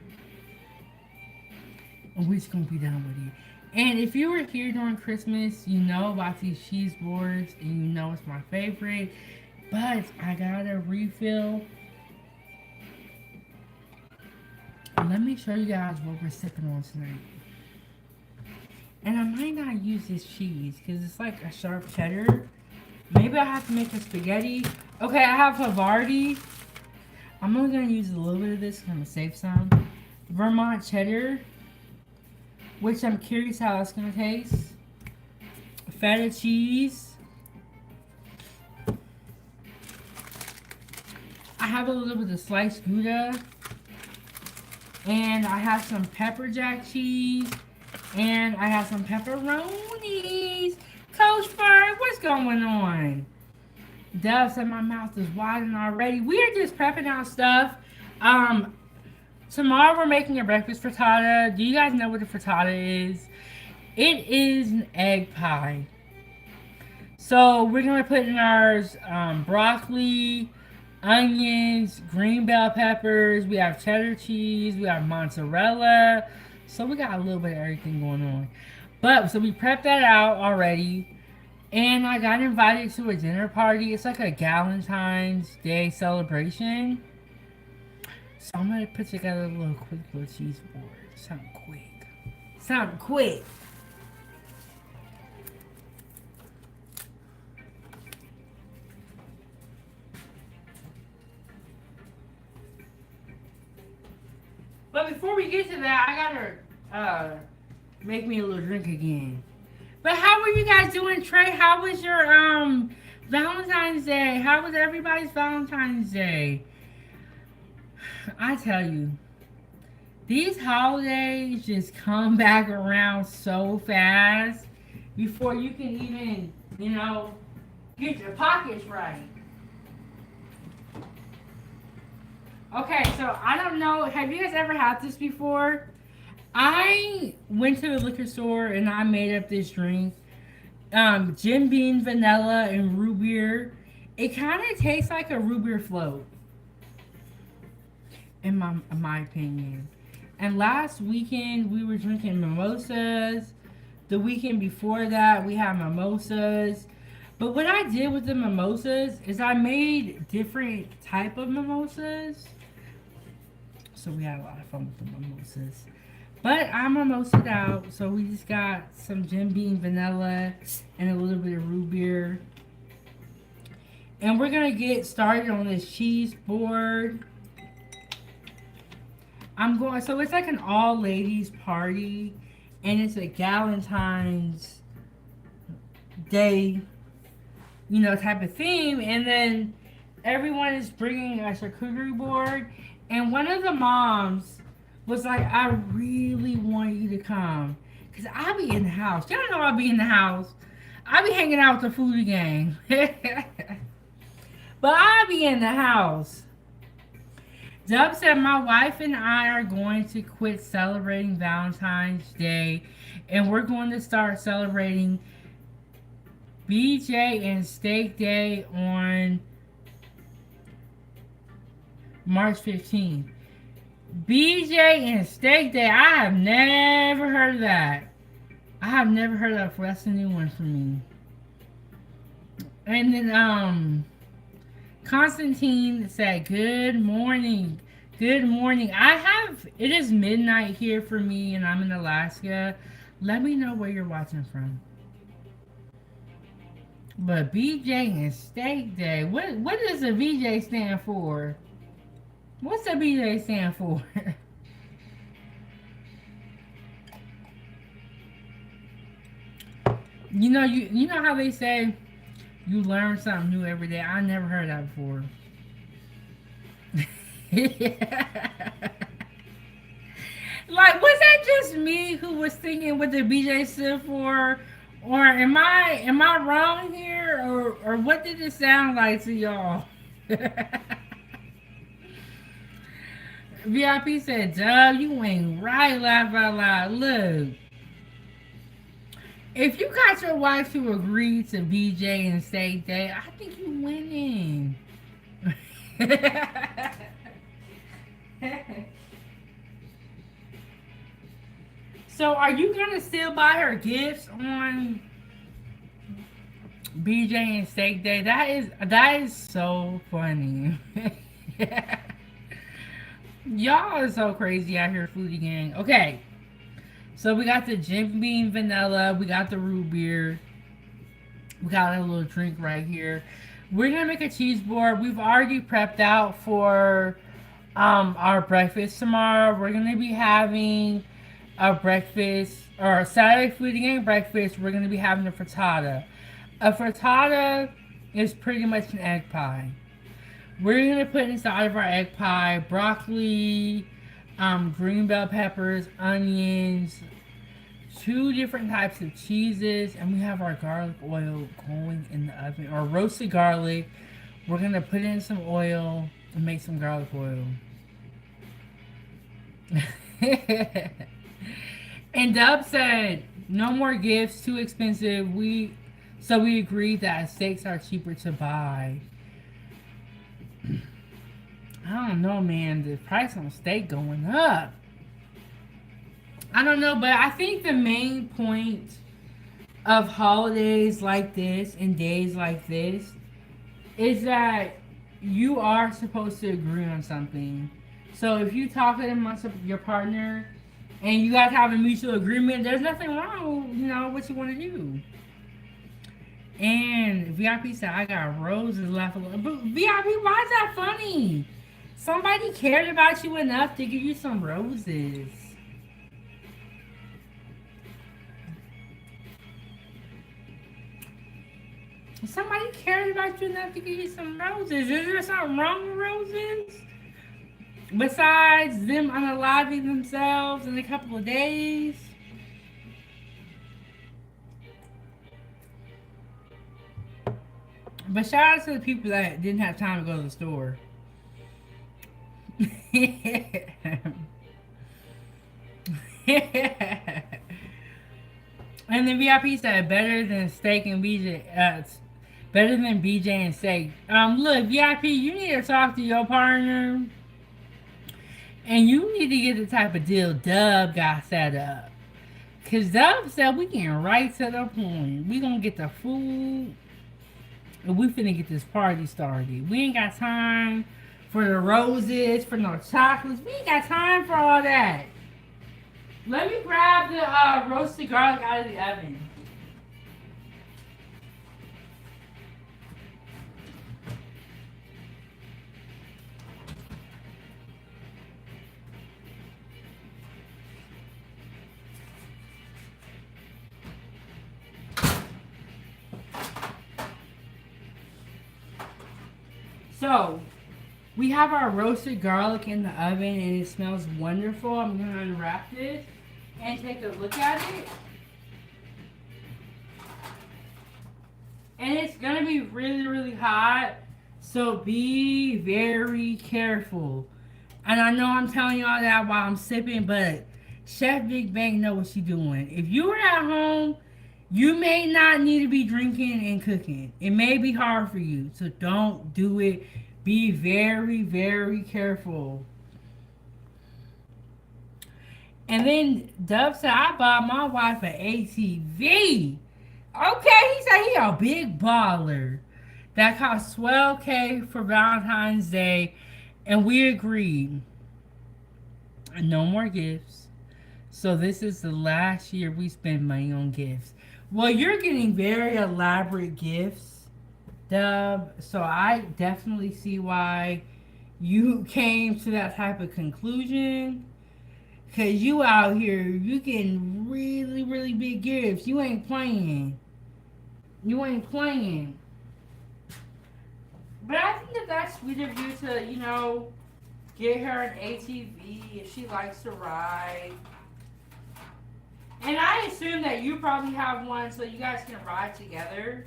And we're just gonna be done with it. And if you were here during Christmas, you know about these cheese boards, and you know it's my favorite. But I got a refill. Let me show you guys what we're sipping on tonight. And I might not use this cheese because it's like a sharp cheddar. Maybe I have to make a spaghetti. Okay, I have Havarti. I'm only going to use a little bit of this because I'm going to save some. Vermont cheddar, which I'm curious how it's going to taste. Feta cheese. I have a little bit of sliced Gouda. And I have some pepper jack cheese. And I have some pepperonis. Coach Bird, what's going on? Dove said my mouth is watering already. We are just prepping our stuff. Tomorrow we're making a breakfast frittata. Do you guys know what a frittata is? It is an egg pie. So we're going to put in ours broccoli, onions, green bell peppers. We have cheddar cheese. We have mozzarella. So we got a little bit of everything going on. But, so we prepped that out already. And I got invited to a dinner party. It's like a Valentine's Day celebration. So I'm going to put together a little cheese board. Something quick. Something quick. But before we get to that, I gotta make me a little drink again. But how were you guys doing, Trey? How was your Valentine's Day? How was everybody's Valentine's Day? I tell you, these holidays just come back around so fast before you can even, get your pockets right. Okay, so I don't know. Have you guys ever had this before? I went to the liquor store and I made up this drink. Jim Beam, vanilla, and root beer. It kind of tastes like a root beer float. In my opinion. And last weekend we were drinking mimosas. The weekend before that we had mimosas. But what I did with the mimosas is I made different type of mimosas. So we had a lot of fun with the mimosas. But I mimosa'd out. So we just got some Jim Beam vanilla and a little bit of root beer. And we're going to get started on this cheese board. So it's like an all ladies party. And it's a Valentine's Day, type of theme. And then everyone is bringing a charcuterie board. And one of the moms was like, I really want you to come. Because I'll be in the house. Y'all know I'll be in the house. I'll be hanging out with the foodie gang. But I'll be in the house. Dub said, my wife and I are going to quit celebrating Valentine's Day. And we're going to start celebrating BJ and Steak Day on March 15th. BJ and Steak Day. I have never heard of that. I have never heard of that. That's a new one for me. And then Constantine said, "Good morning. Good morning. I have it is midnight here for me and I'm in Alaska. Let me know where you're watching from." But BJ and Steak Day. What does a BJ stand for? What's a BJ stand for? you know how they say you learn something new every day. I never heard that before. Like, was that just me who was thinking what the BJ stood for, or am I wrong here, or what did it sound like to y'all? VIP said, "Dub, you ain't right. Laugh out loud. Look, if you got your wife to agree to BJ and Steak Day, I think you winning." So, are you gonna still buy her gifts on BJ and Steak Day? That is so funny. Y'all are so crazy out here, foodie gang. Okay, so we got the Jim Beam vanilla, we got the root beer, we got a little drink right here. We're gonna make a cheese board. We've already prepped out for our breakfast tomorrow. We're gonna be having a breakfast or a Saturday foodie gang breakfast. We're gonna be having a frittata. A frittata is pretty much an egg pie. We're gonna put inside of our egg pie broccoli, green bell peppers, onions, two different types of cheeses, and we have our garlic oil going in the oven, or roasted garlic. We're gonna put in some oil and make some garlic oil. And Dub said, "No more gifts, too expensive." So we agreed that steaks are cheaper to buy. I don't know, man. The price on steak going up. I don't know, but I think the main point of holidays like this and days like this is that you are supposed to agree on something. So if you talk it amongst your partner and you guys have a mutual agreement, there's nothing wrong with, what you want to do. And VIP said, "I got roses left." But VIP, why is that funny? Somebody cared about you enough to give you some roses. Somebody cared about you enough to give you some roses. Is there something wrong with roses? Besides them unaliving themselves in a couple of days? But shout out to the people that didn't have time to go to the store. And the VIP said, "Better than steak and BJ. Better than BJ and steak." Look, VIP, you need to talk to your partner, and you need to get the type of deal Dub got set up. Cause Dub said we getting right to the point. We gonna get the food, and we finna get this party started. We ain't got time for the roses, for no chocolates. We ain't got time for all that. Let me grab the roasted garlic out of the oven. So, we have our roasted garlic in the oven and it smells wonderful. I'm going to unwrap this and take a look at it. And it's going to be really, really hot. So be very careful. And I know I'm telling y'all that while I'm sipping, but Chef Big Bang know what she's doing. If you are at home, you may not need to be drinking and cooking. It may be hard for you. So don't do it. Be very, very careful. And then Dub said, I bought my wife an ATV. Okay, he said he a big baller. That cost 12K for Valentine's Day. And we agreed. No more gifts. So this is the last year we spend money on gifts. Well, you're getting very elaborate gifts, Dub. So I definitely see why you came to that type of conclusion. Cause you out here, you getting really, really big gifts. You ain't playing. You ain't playing. But I think that that's sweet of you to, get her an ATV if she likes to ride. And I assume that you probably have one so you guys can ride together.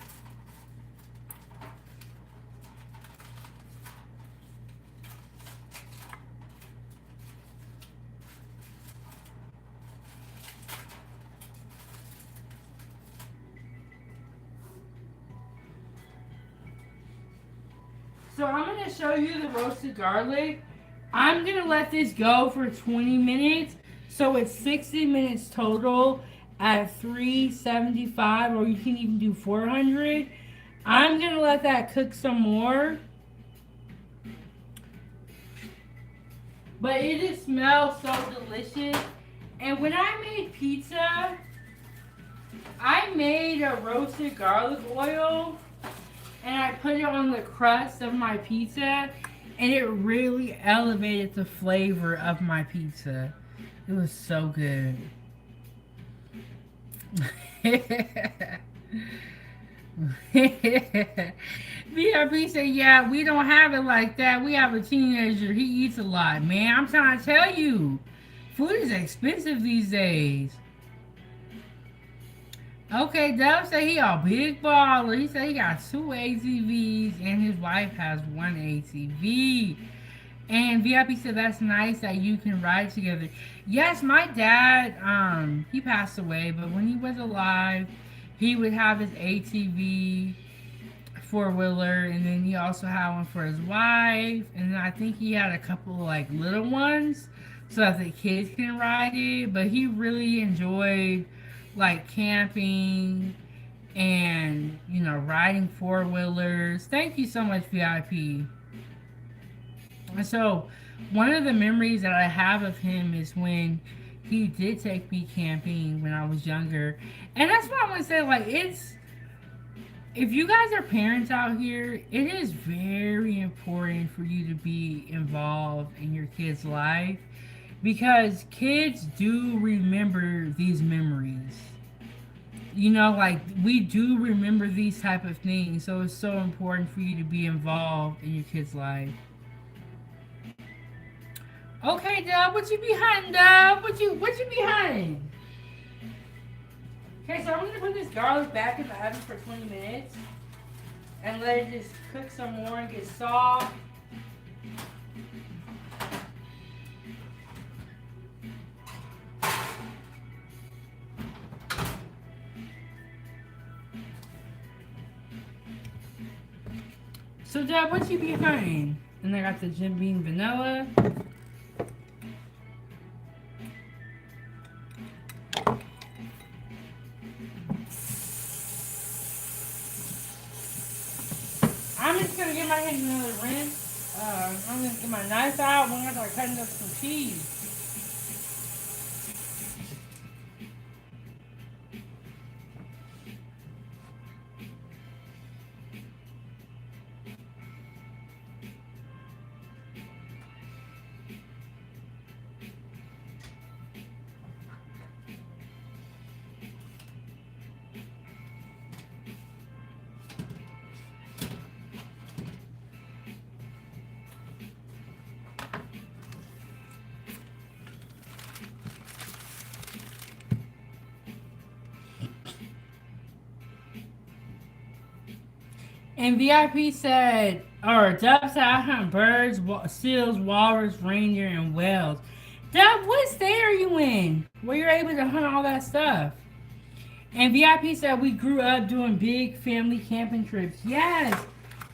So I'm going to show you the roasted garlic. I'm going to let this go for 20 minutes. So it's 60 minutes total at 375, or you can even do 400. I'm going to let that cook some more. But it just smells so delicious. And when I made pizza, I made a roasted garlic oil. And I put it on the crust of my pizza. And it really elevated the flavor of my pizza. It was so good. VIP said, yeah, we don't have it like that. We have a teenager. He eats a lot. Man, I'm trying to tell you. Food is expensive these days. Okay, Dub said he a big baller. He said he got 2 ATVs and his wife has 1 ATV. And VIP said that's nice that you can ride together. Yes, my dad, he passed away, but when he was alive, he would have his ATV 4-wheeler, and then he also had one for his wife, and then I think he had a couple of like little ones so that the kids can ride it. But he really enjoyed like camping and riding 4-wheelers. Thank you so much, VIP. And so one of the memories that I have of him is when he did take me camping when I was younger. And that's what I want to say, like, if you guys are parents out here, it is very important for you to be involved in your kids' life, because kids do remember these memories. Like, we do remember these type of things, so it's so important for you to be involved in your kids' life. Okay, Dub, what you be hunting, Dub? What you be hunting? Okay, so I'm gonna put this garlic back in the oven for 20 minutes and let it just cook some more and get soft. So, Dub, what you be hunting? And I got the Jim Beam vanilla. I'm just gonna get my hands another rinse. I'm gonna get my knife out. We're gonna start cutting up some cheese. And VIP said, or Dub said, I hunt birds, seals, walrus, reindeer, and whales. Dub, what state are you in where you're able to hunt all that stuff? And VIP said, we grew up doing big family camping trips. Yes,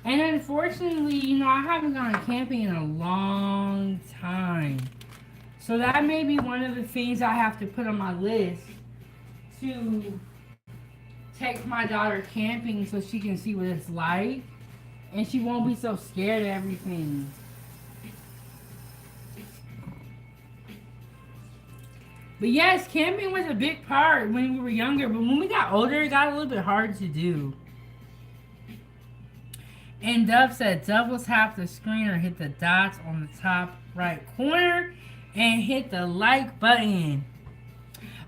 And unfortunately, you know, I haven't gone camping in a long time. So that may be one of the things I have to put on my list to take my daughter camping so she can see what it's like and she won't be so scared of everything. But yes, camping was a big part when we were younger, but when we got older, it got a little bit harder to do. And Dove said, double tap the screen or hit the dots on the top right corner and hit the like button.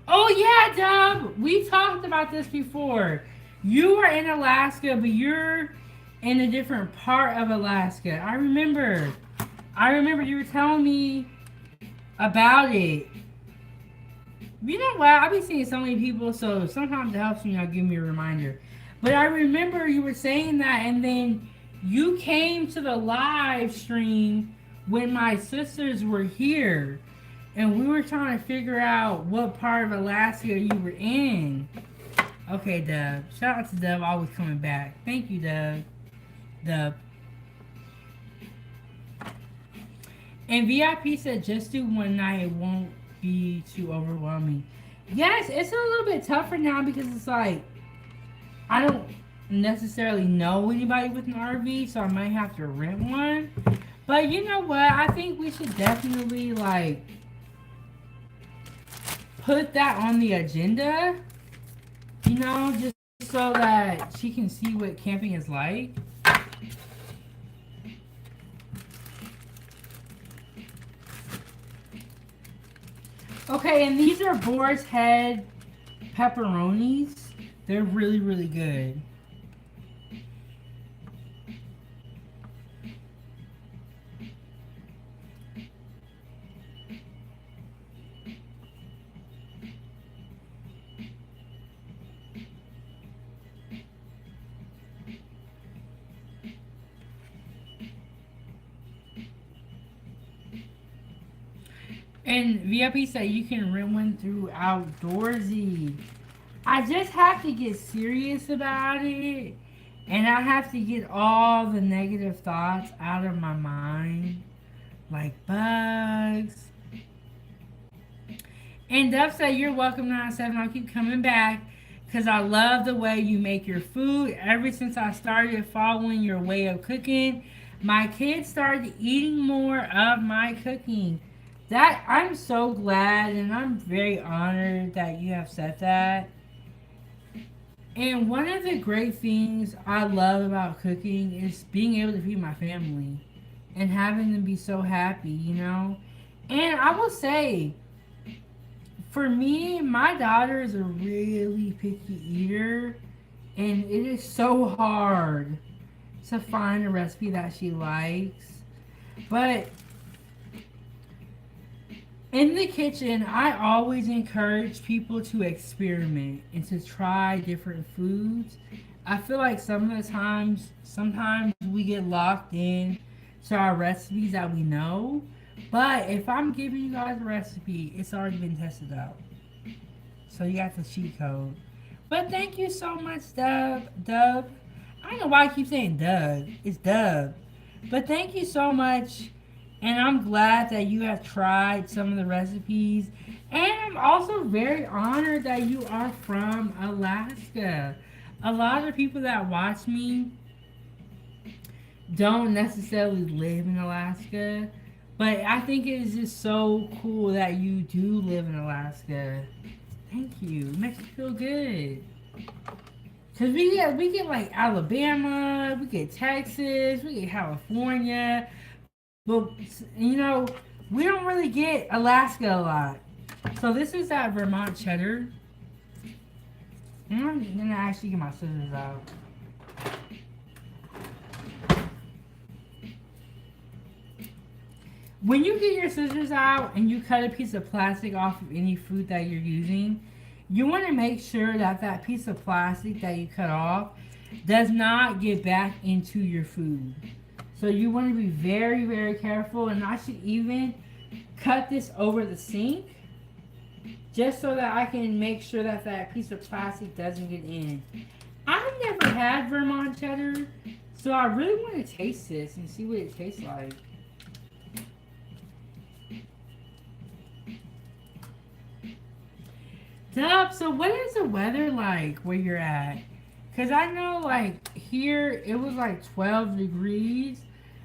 Oh yeah, Dove, we talked about this before. You are in Alaska, but you're in a different part of Alaska. I remember. You were telling me about it. You know what? I've been seeing so many people, so sometimes it helps me, you know, give me a reminder. But I remember you were saying that, and then you came to the live stream when my sisters were here, and we were trying to figure out what part of Alaska you were in. Okay, Dub. Shout out to Dub, always coming back. Thank you, Dub. Dub. And VIP said, just do one night, it won't be too overwhelming. Yes, it's a little bit tougher now because it's like, I don't necessarily know anybody with an RV, so I might have to rent one. But you know what? I think we should definitely, like, put that on the agenda, you know, just so that she can see what camping is like. Okay, and these are Boar's Head pepperonis. They're really, really good. And VIP said you can rent one through Outdoorsy. I just have to get serious about it. And I have to get all the negative thoughts out of my mind. Like bugs. And Dove said, you're welcome 97. I'll keep coming back. Because I love the way you make your food. Ever since I started following your way of cooking, my kids started eating more of my cooking. That I'm so glad and I'm very honored that you have said that. And one of the great things I love about cooking is being able to feed my family and having them be so happy, you know. And I will say, for me, my daughter is a really picky eater, and it is so hard to find a recipe that she likes. But in the kitchen, I always encourage people to experiment and to try different foods. I feel like sometimes we get locked in to our recipes that we know. But if I'm giving you guys a recipe, it's already been tested out. So you got the cheat code. But thank you so much, Dub. I don't know why I keep saying Doug. It's Dub. But thank you so much. And I'm glad that you have tried some of the recipes. And I'm also very honored that you are from Alaska. A lot of the people that watch me don't necessarily live in Alaska. But I think it is just so cool that you do live in Alaska. Thank you. It makes me feel good. Because we get like Alabama, we get Texas, we get California. But, you know, we don't really get Alaska a lot. So this is that Vermont cheddar. I'm going to actually get my scissors out. When you get your scissors out and you cut a piece of plastic off of any food that you're using, you want to make sure that that piece of plastic that you cut off does not get back into your food. So you want to be very, very careful. And I should even cut this over the sink just so that I can make sure that that piece of plastic doesn't get in. I've never had Vermont cheddar, So I really want to taste this and see what it tastes like. Dub, so what is the weather like where you're at? Because I know, like, here it was like 12 degrees,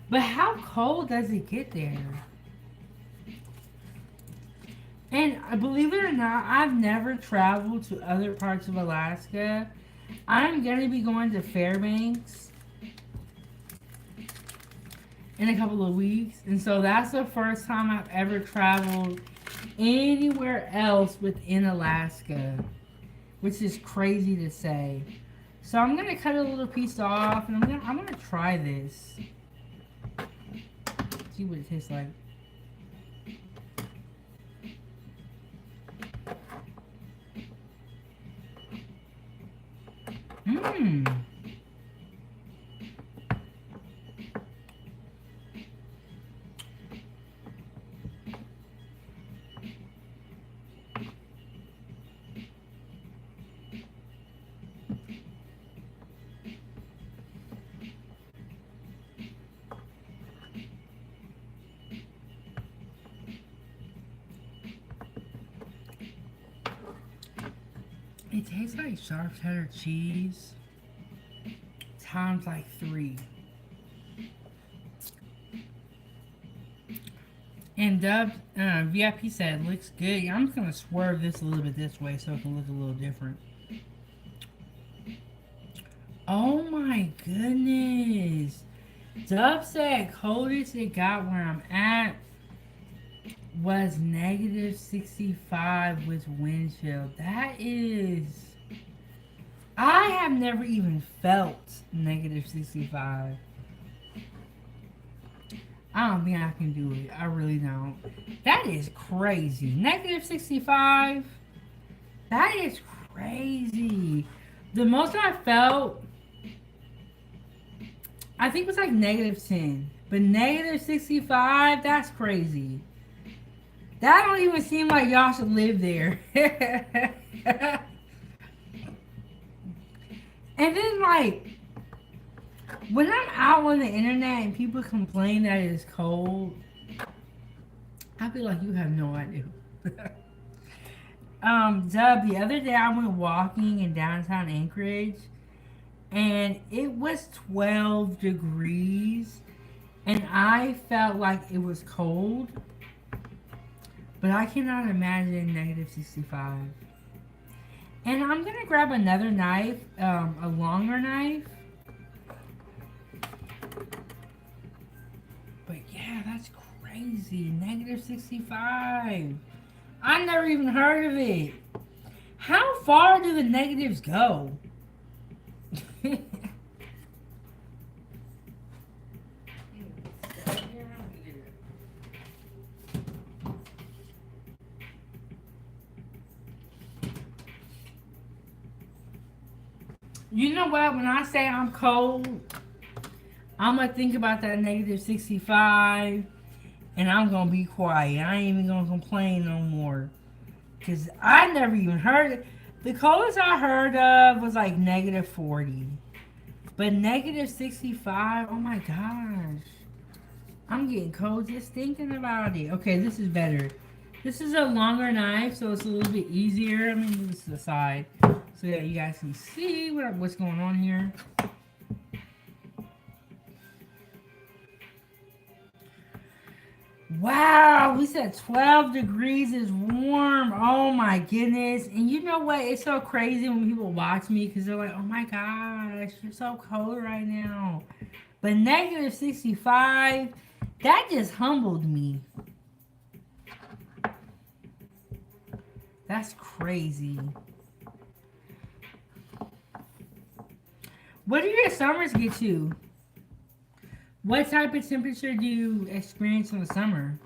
but how cold does it get there? And believe it or not, I've never traveled to other parts of Alaska. I'm going to be going to Fairbanks in a couple of weeks. And so that's the first time I've ever traveled anywhere else within Alaska, which is crazy to say. So I'm gonna cut a little piece off, and I'm gonna try this. See what it tastes like. Mmm. It tastes like sharp cheddar cheese times like 3. And Dub VIP said looks good. I'm just gonna swerve this a little bit this way so it can look a little different. Oh my goodness. Dub said coldest it got where I'm at was negative 65 with wind chill. That is... I have never even felt negative 65. I don't think I can do it. I really don't. That is crazy. Negative 65? That is crazy. The most I felt, I think it was like negative 10. But negative 65, that's crazy. That don't even seem like y'all should live there. And then, like, when I'm out on the internet and people complain that it's cold, I feel like you have no idea. Dub, the other day I went walking in downtown Anchorage, and it was 12 degrees, and I felt like it was cold. But I cannot imagine negative 65. And I'm going to grab another knife, a longer knife. But yeah, that's crazy. Negative 65. I never even heard of it. How far do the negatives go? You know what? When I say I'm cold, I'm going to think about that negative 65, and I'm going to be quiet. I ain't even going to complain no more. Because I never even heard it. The coldest I heard of was like negative 40. But negative 65, oh my gosh. I'm getting cold just thinking about it. Okay, this is better. This is a longer knife, so it's a little bit easier. Let me move this to the side so that you guys can see what's going on here. Wow, we said 12 degrees is warm. Oh my goodness. And you know what? It's so crazy when people watch me because they're like, oh my gosh, you're so cold right now. But negative 65, that just humbled me. That's crazy. What do your summers get to? What type of temperature do you experience in the summer?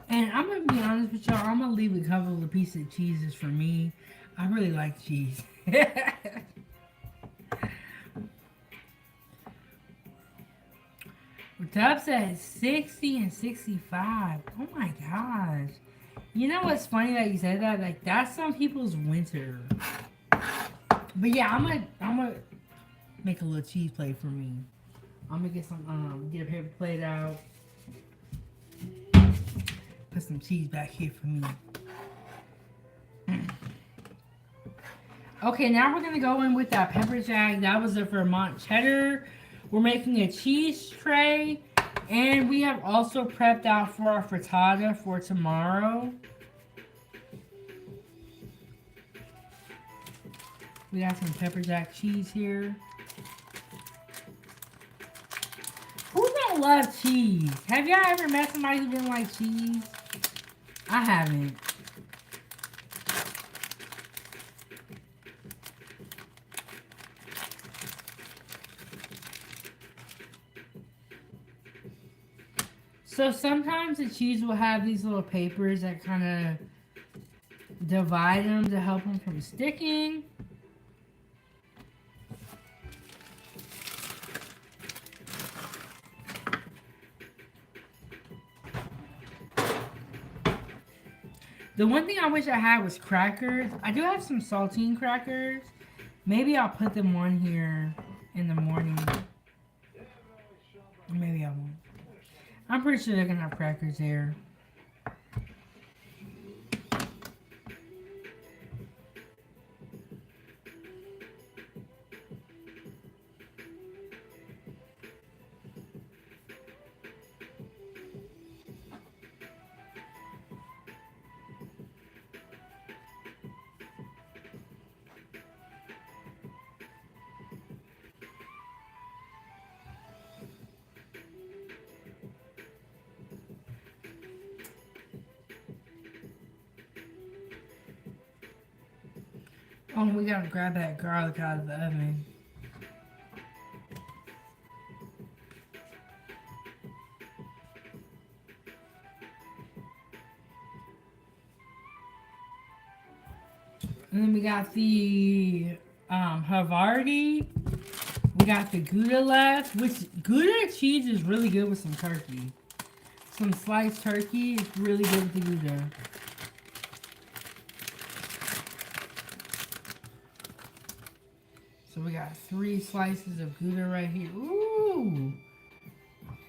And I'm going to be honest with y'all, I'm going to leave a couple of pieces of cheeses for me. I really like cheese. Dub's at 60 and 65. Oh my gosh. You know what's funny that you said that? Like, that's some people's winter. But yeah, I'm gonna make a little cheese plate for me. I'm gonna get some, get a paper plate out. Put some cheese back here for me. Okay, now we're gonna go in with that pepper jack. That was a Vermont cheddar. We're making a cheese tray. And we have also prepped out for our frittata for tomorrow. We got some pepper jack cheese here. Who don't love cheese? Have y'all ever met somebody who didn't like cheese? I haven't. So sometimes the cheese will have these little papers that kind of divide them to help them from sticking. The one thing I wish I had was crackers. I do have some saltine crackers. Maybe I'll put them on here in the morning. Maybe I won't. I'm pretty sure they're gonna have crackers there. Oh, we gotta grab that garlic out of the oven. And then we got the Havarti. We got the Gouda left, which Gouda cheese is really good with some turkey. Some sliced turkey is really good with the Gouda. So we got 3 slices of Gouda right here. Ooh!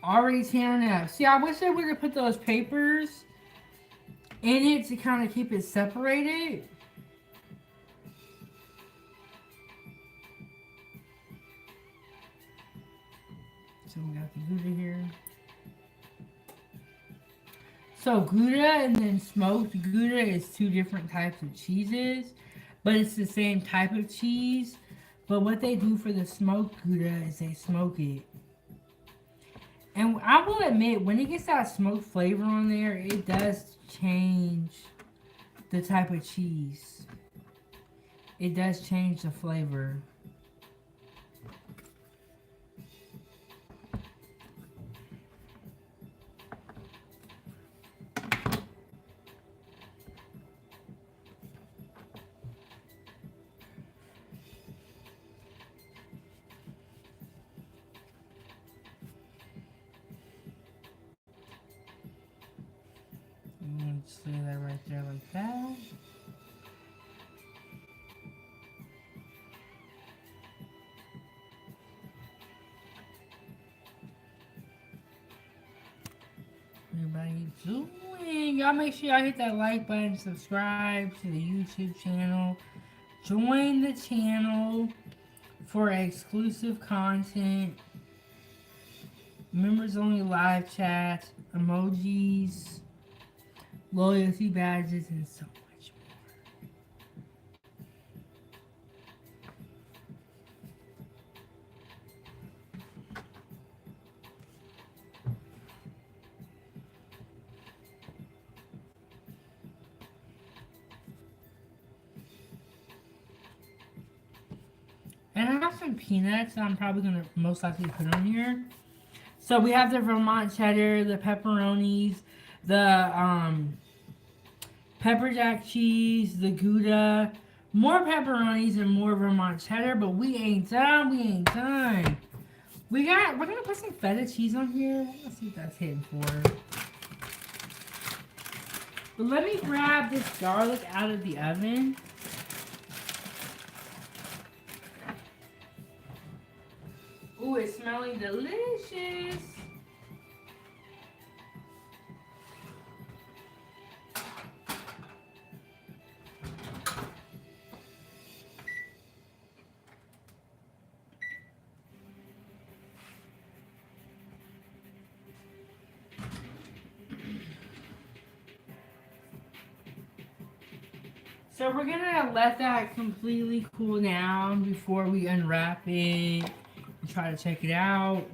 Already tearing up. See, I wish they would have put those papers in it to kind of keep it separated. So we got the Gouda here. So Gouda and then smoked Gouda is 2 different types of cheeses, but it's the same type of cheese. But what they do for the smoked Gouda is they smoke it. And I will admit, when it gets that smoked flavor on there, it does change the type of cheese. It does change the flavor. Just lay that right there like that. Everybody doing? Y'all make sure y'all hit that like button, subscribe to the YouTube channel, join the channel for exclusive content, members only live chats, emojis, loyalty badges, and so much more. And I have some peanuts that I'm probably going to most likely put on here. So we have the Vermont cheddar, the pepperonis, the pepper jack cheese, the Gouda, more pepperonis and more Vermont cheddar, but we ain't done, We're gonna put some feta cheese on here. Let's see what that's hitting for. But let me grab this garlic out of the oven. Ooh, it's smelling delicious. So we're gonna let that completely cool down before we unwrap it and try to check it out.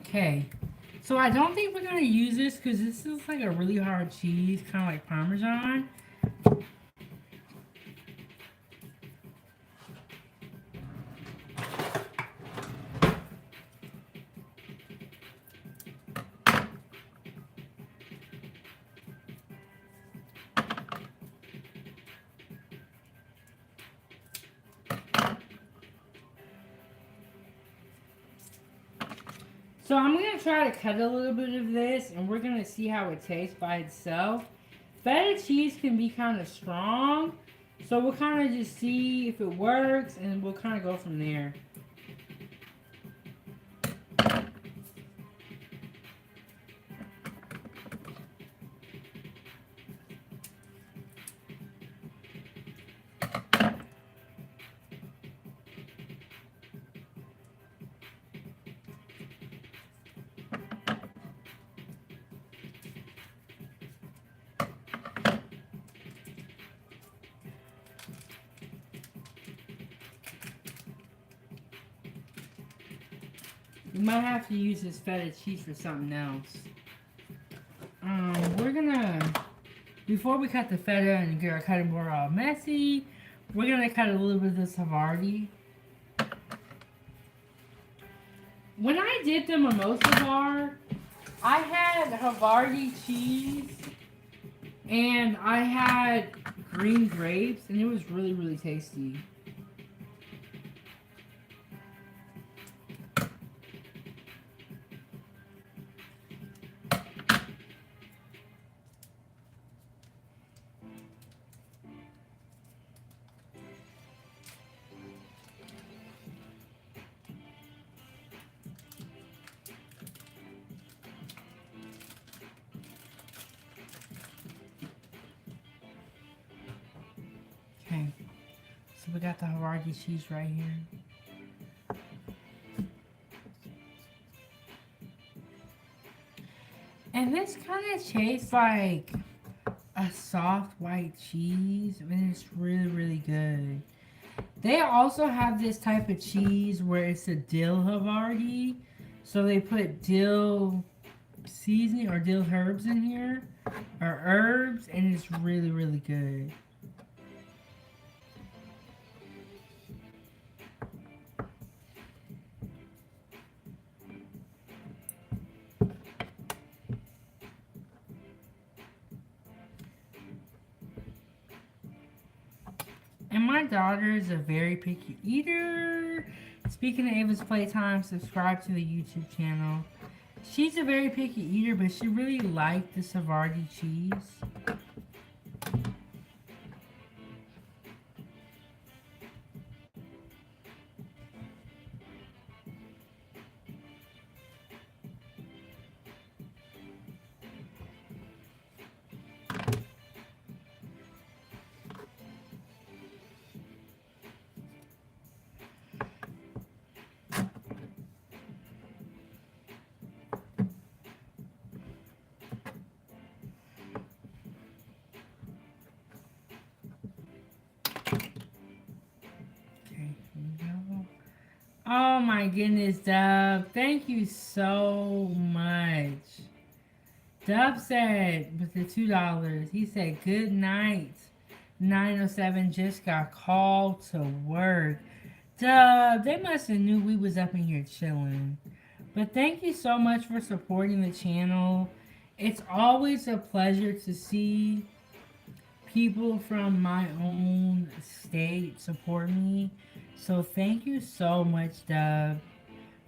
Okay, so I don't think we're gonna use this because this is like a really hard cheese, kind of like Parmesan. So I'm going to try to cut a little bit of this and we're going to see how it tastes by itself. Feta cheese can be kind of strong, so we'll kind of just see if it works and we'll kind of go from there. We might have to use this feta cheese for something else. We're gonna, before we cut the feta and get our cutting board all messy, we're gonna cut a little bit of this Havarti. When I did the mimosa bar, I had Havarti cheese and I had green grapes and it was really, really tasty. Okay, so we got the Havarti cheese right here. And this kind of tastes like a soft white cheese, and it's really, really good. They also have this type of cheese where it's a dill Havarti. So they put dill seasoning or dill herbs in here, or herbs, and it's really, really good. And my daughter is a very picky eater. Speaking of Ava's Playtime, subscribe to the YouTube channel. She's a very picky eater, but she really liked the Havarti cheese. Oh my goodness, Dub. Thank you so much. Dub said, with the $2, he said, good night. 907 just got called to work. Dub, they must have knew we was up in here chilling. But thank you so much for supporting the channel. It's always a pleasure to see people from my own state support me. So thank you so much, Dub,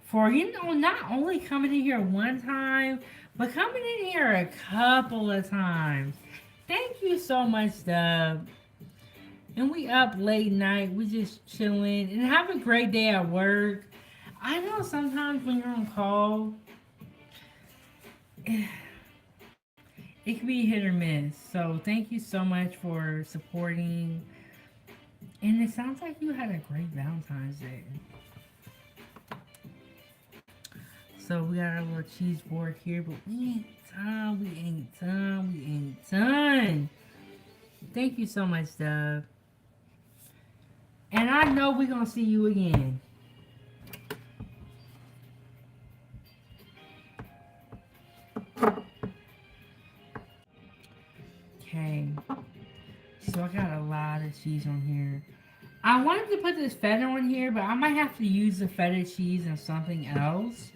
for not only coming in here one time, but coming in here a couple of times. Thank you so much, Dub. And we up late night, we just chilling and have a great day at work. I know sometimes when you're on call, it can be hit or miss. So thank you so much for supporting. And it sounds like you had a great Valentine's Day. So we got our little cheese board here, but we ain't done. We ain't done. We ain't done. Thank you so much, Dub. And I know we're gonna see you again. Okay. So I got a lot of cheese on here. I wanted to put this feta on here, but I might have to use the feta cheese and something else.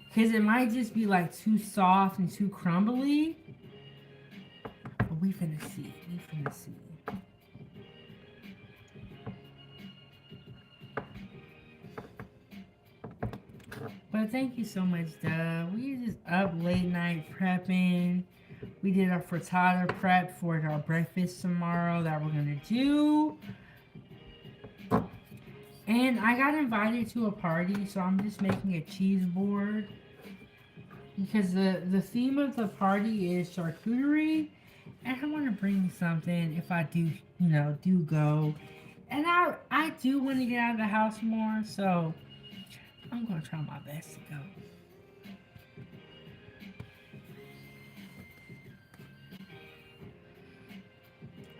Because it might just be like too soft and too crumbly. But we finna see. We finna see. But thank you so much, Dub. We just up late night prepping. We did our frittata prep for our breakfast tomorrow that we're gonna do. And I got invited to a party, so I'm just making a cheese board. Because the theme of the party is charcuterie. And I want to bring something if I do, do go. And I do want to get out of the house more, so I'm going to try my best to go.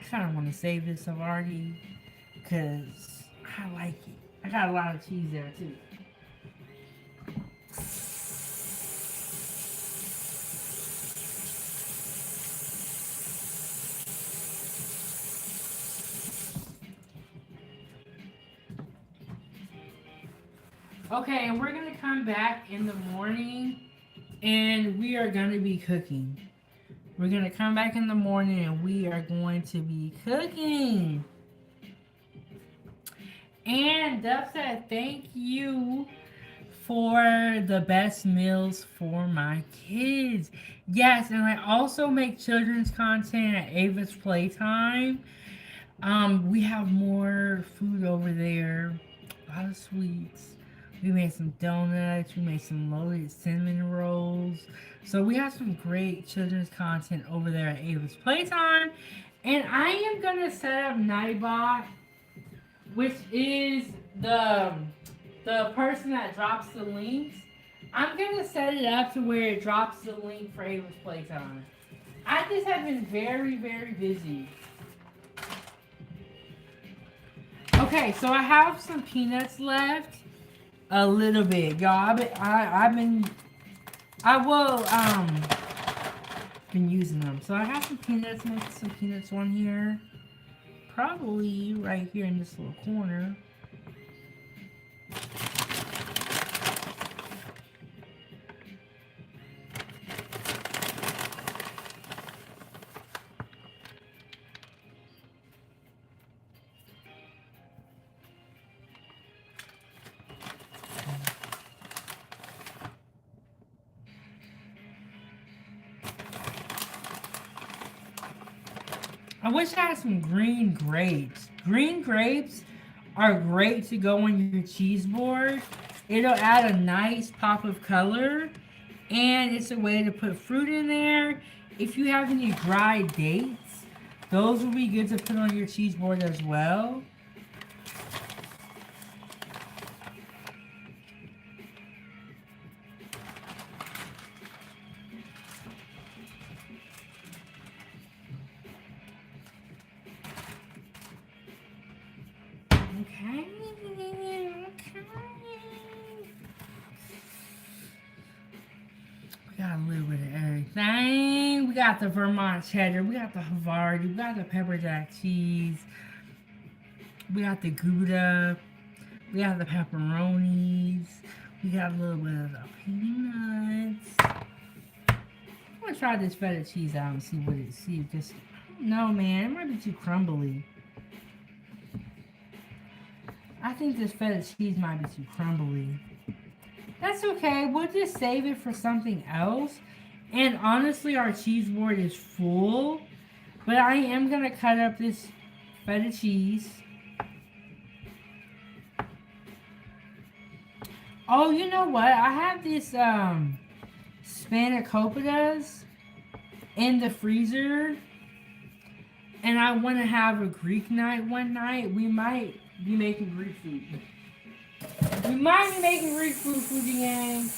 I kind of want to save this already because I like it. I got a lot of cheese there too. Okay, and we're going to come back in the morning and we are going to be cooking. We're going to come back in the morning and we are going to be cooking. And Duff said, thank you for the best meals for my kids. Yes, and I also make children's content at Ava's Playtime. We have more food over there. A lot of sweets. We made some donuts. We made some loaded cinnamon rolls. So we have some great children's content over there at Ava's Playtime. And I am going to set up Nightbot, which is the person that drops the links. I'm going to set it up to where it drops the link for Ava's Playtime. I just have been very, very busy. Okay, so I have some peanuts left. A little bit, y'all. Been using them. So I have some peanuts, maybe some peanuts on here. Probably right here in this little corner. I wish I had some green grapes. Green grapes are great to go on your cheese board. It'll add a nice pop of color. And it's a way to put fruit in there. If you have any dried dates, those will be good to put on your cheese board as well. We got the Vermont cheddar, we got the Havarti, we got the pepper jack cheese, we got the Gouda, we got the pepperonis, we got a little bit of the peanuts. I'm gonna try this feta cheese out and see what it see. Because I don't know, man. It might be too crumbly. I think this feta cheese might be too crumbly. That's okay. We'll just save it for something else. And honestly, our cheese board is full. But I am going to cut up this feta cheese. Oh, you know what? I have this spanakopita's in the freezer. And I want to have a Greek night one night. We might be making Greek food. We might be making Greek food, Fuji Gang.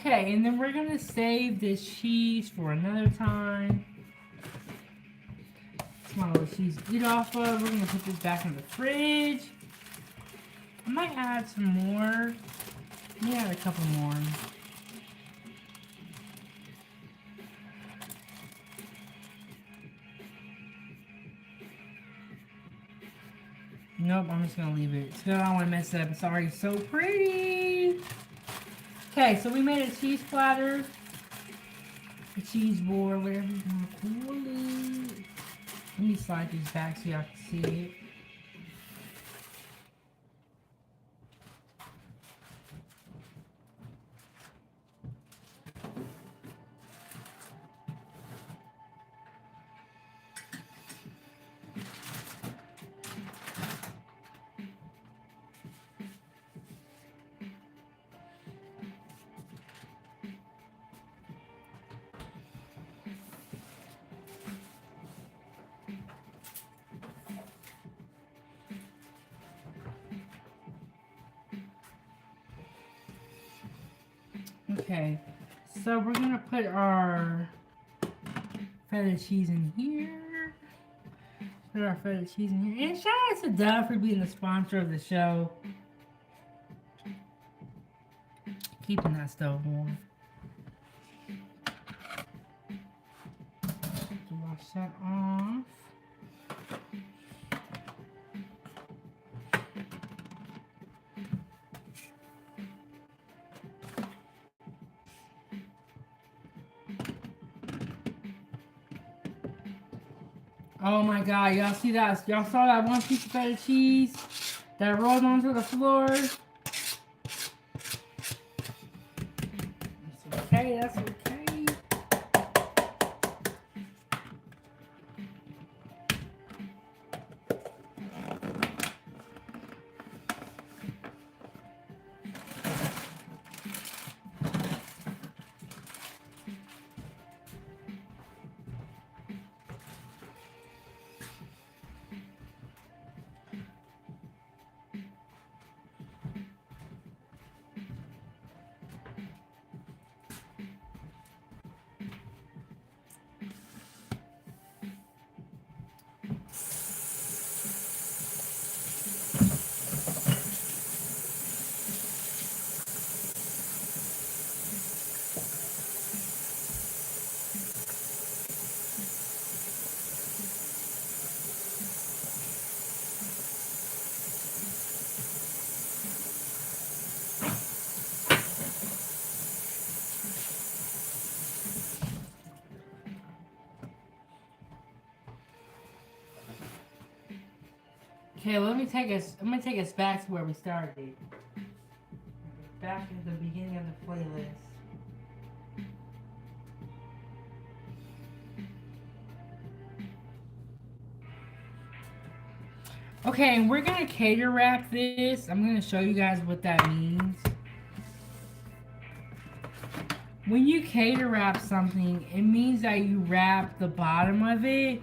Okay, and then we're gonna save this cheese for another time. Small little cheese to eat off of. We're gonna put this back in the fridge. I might add some more. Maybe add a couple more. Nope, I'm just gonna leave it. Because I don't want to mess it up. It's already so pretty. Okay, so we made a cheese platter, a cheese board, whatever you want to call it. Let me slide these back so y'all can see it. Okay, so we're gonna put our feta cheese in here. Put our feta cheese in here. And shout out to Dove for being the sponsor of the show. Keeping that stove warm. Wash that off. Oh my god, y'all see that? Y'all saw that one piece of feta cheese that rolled onto the floor? That's okay, that's okay. Okay, let me take us. I'm gonna take us back to where we started. Back at the beginning of the playlist. Okay, and we're gonna cater wrap this. I'm gonna show you guys what that means. When you cater wrap something, it means that you wrap the bottom of it.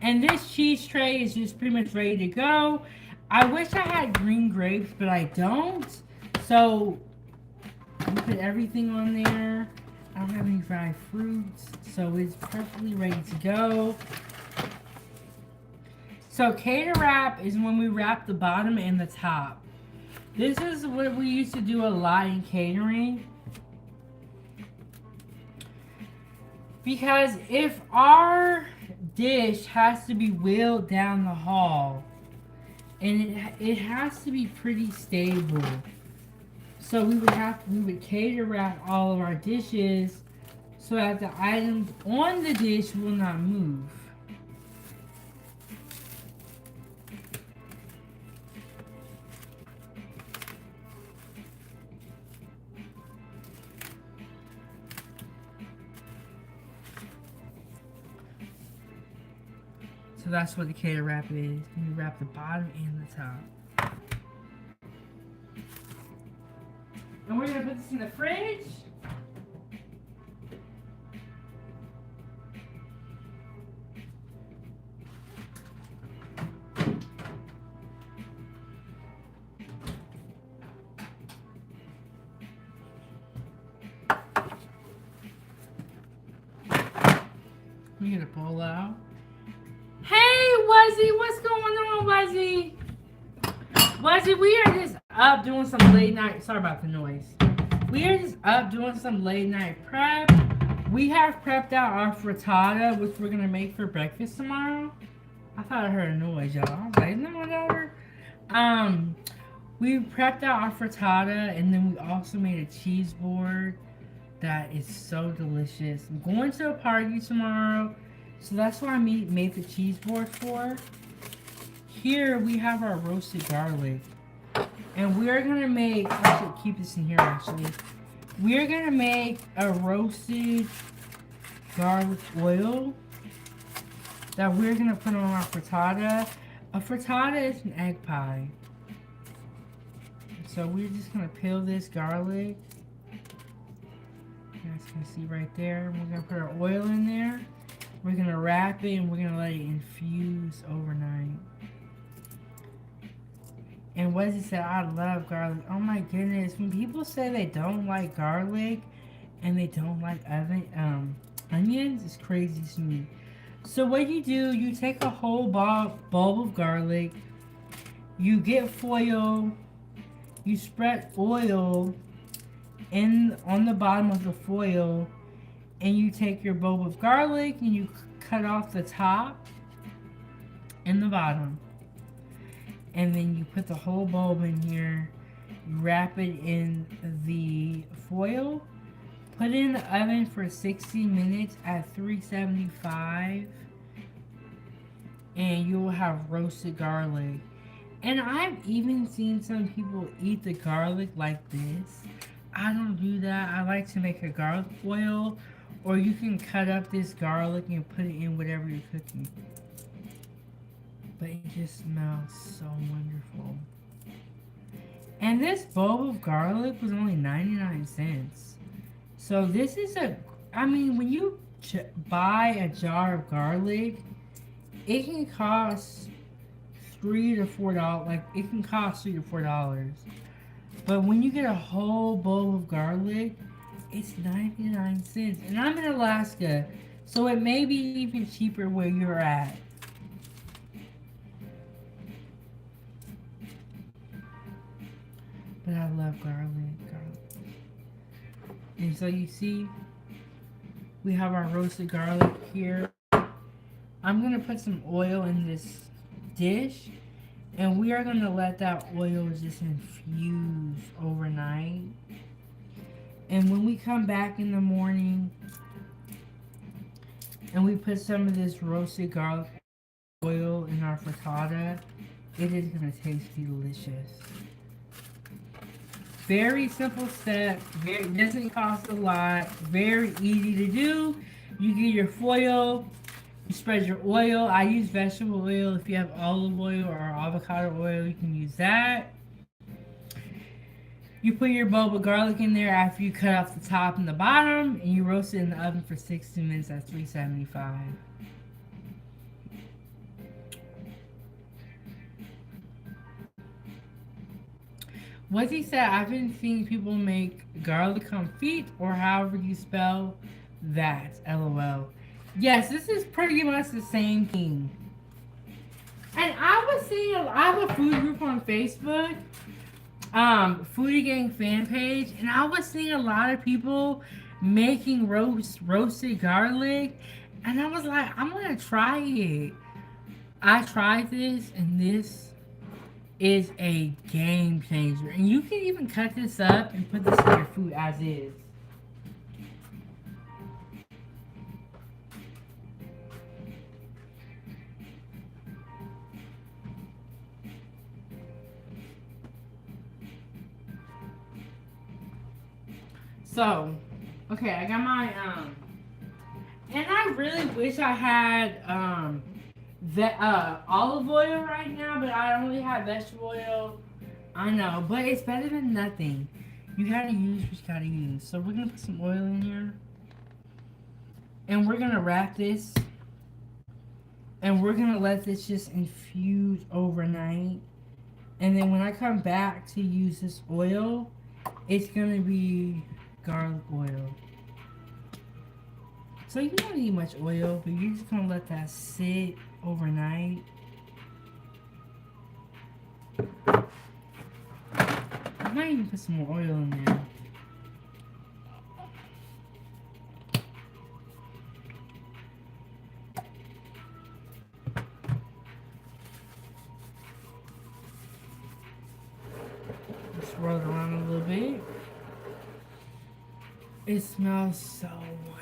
And this cheese tray is just pretty much ready to go. I wish I had green grapes, but I don't. So, we put everything on there. I don't have any fried fruits, so it's perfectly ready to go. So cater wrap is when we wrap the bottom and the top. This is what we used to do a lot in catering. Because if our dish has to be wheeled down the hall, and it has to be pretty stable. So we would cater wrap all of our dishes so that the items on the dish will not move. So that's what the cater wrap is. We wrap the bottom and the top. And we're gonna put this in the fridge. We get a bowl out. Hey, Wuzzy, what's going on, Wuzzy? Wuzzy, we are just up doing some late night. Sorry about the noise. We are just up doing some late night prep. We have prepped out our frittata, which we're gonna make for breakfast tomorrow. I thought I heard a noise, y'all. I was like, isn't that my daughter? We prepped out our frittata, and then we also made a cheese board that is so delicious. I'm going to a party tomorrow, so that's what I made the cheese board for. Here we have our roasted garlic, and we're gonna make, I should keep this in here actually. We're gonna make a roasted garlic oil that we're gonna put on our frittata. A frittata is an egg pie. So we're just gonna peel this garlic. You guys can see right there. We're gonna put our oil in there. We're gonna wrap it and we're gonna let it infuse overnight. And Wesley said, I love garlic. Oh my goodness. When people say they don't like garlic and they don't like onions, it's crazy to me. So what you do, you take a whole bulb of garlic, you get foil, you spread oil on the bottom of the foil, and you take your bulb of garlic and you cut off the top and the bottom. And then you put the whole bulb in here, you wrap it in the foil, put it in the oven for 60 minutes at 375, and you will have roasted garlic. And I've even seen some people eat the garlic like this. I don't do that. I like to make a garlic oil, or you can cut up this garlic and put it in whatever you're cooking. But it just smells so wonderful. And this bulb of garlic was only 99 cents. So this is when you buy a jar of garlic, it can cost $3 to $4. Like, it can cost $3 to $4. But when you get a whole bowl of garlic, it's 99 cents. And I'm in Alaska, so it may be even cheaper where you're at. But I love garlic. And so you see, we have our roasted garlic here. I'm going to put some oil in this dish, and we are going to let that oil just infuse overnight. And when we come back in the morning and we put some of this roasted garlic oil in our frittata, it is going to taste delicious. Very simple step. It doesn't cost a lot. Very easy to do. You get your foil. You spread your oil. I use vegetable oil. If you have olive oil or avocado oil, you can use that. You put your bulb of garlic in there after you cut off the top and the bottom, and you roast it in the oven for 60 minutes at 375. What he said, I've been seeing people make garlic confit, or however you spell that, LOL. Yes, this is pretty much the same thing. And And I was seeing, I have a food group on Facebook, Foodie Gang fan page, and I was seeing a lot of people making roasted garlic, and I was like, I'm gonna try it. I tried this, and this is a game changer. And you can even cut this up and put this in your food as is. So, okay, I got my and I really wish I had olive oil right now, but I only have vegetable oil. I know, but it's better than nothing. You gotta use what you gotta use. So we're gonna put some oil in here, and we're gonna wrap this, and we're gonna let this just infuse overnight. And then when I come back to use this oil, it's gonna be garlic oil. So you don't need much oil, but you're just gonna let that sit overnight. I might even put some more oil in there. Swirl it around a little bit. It smells so wonderful.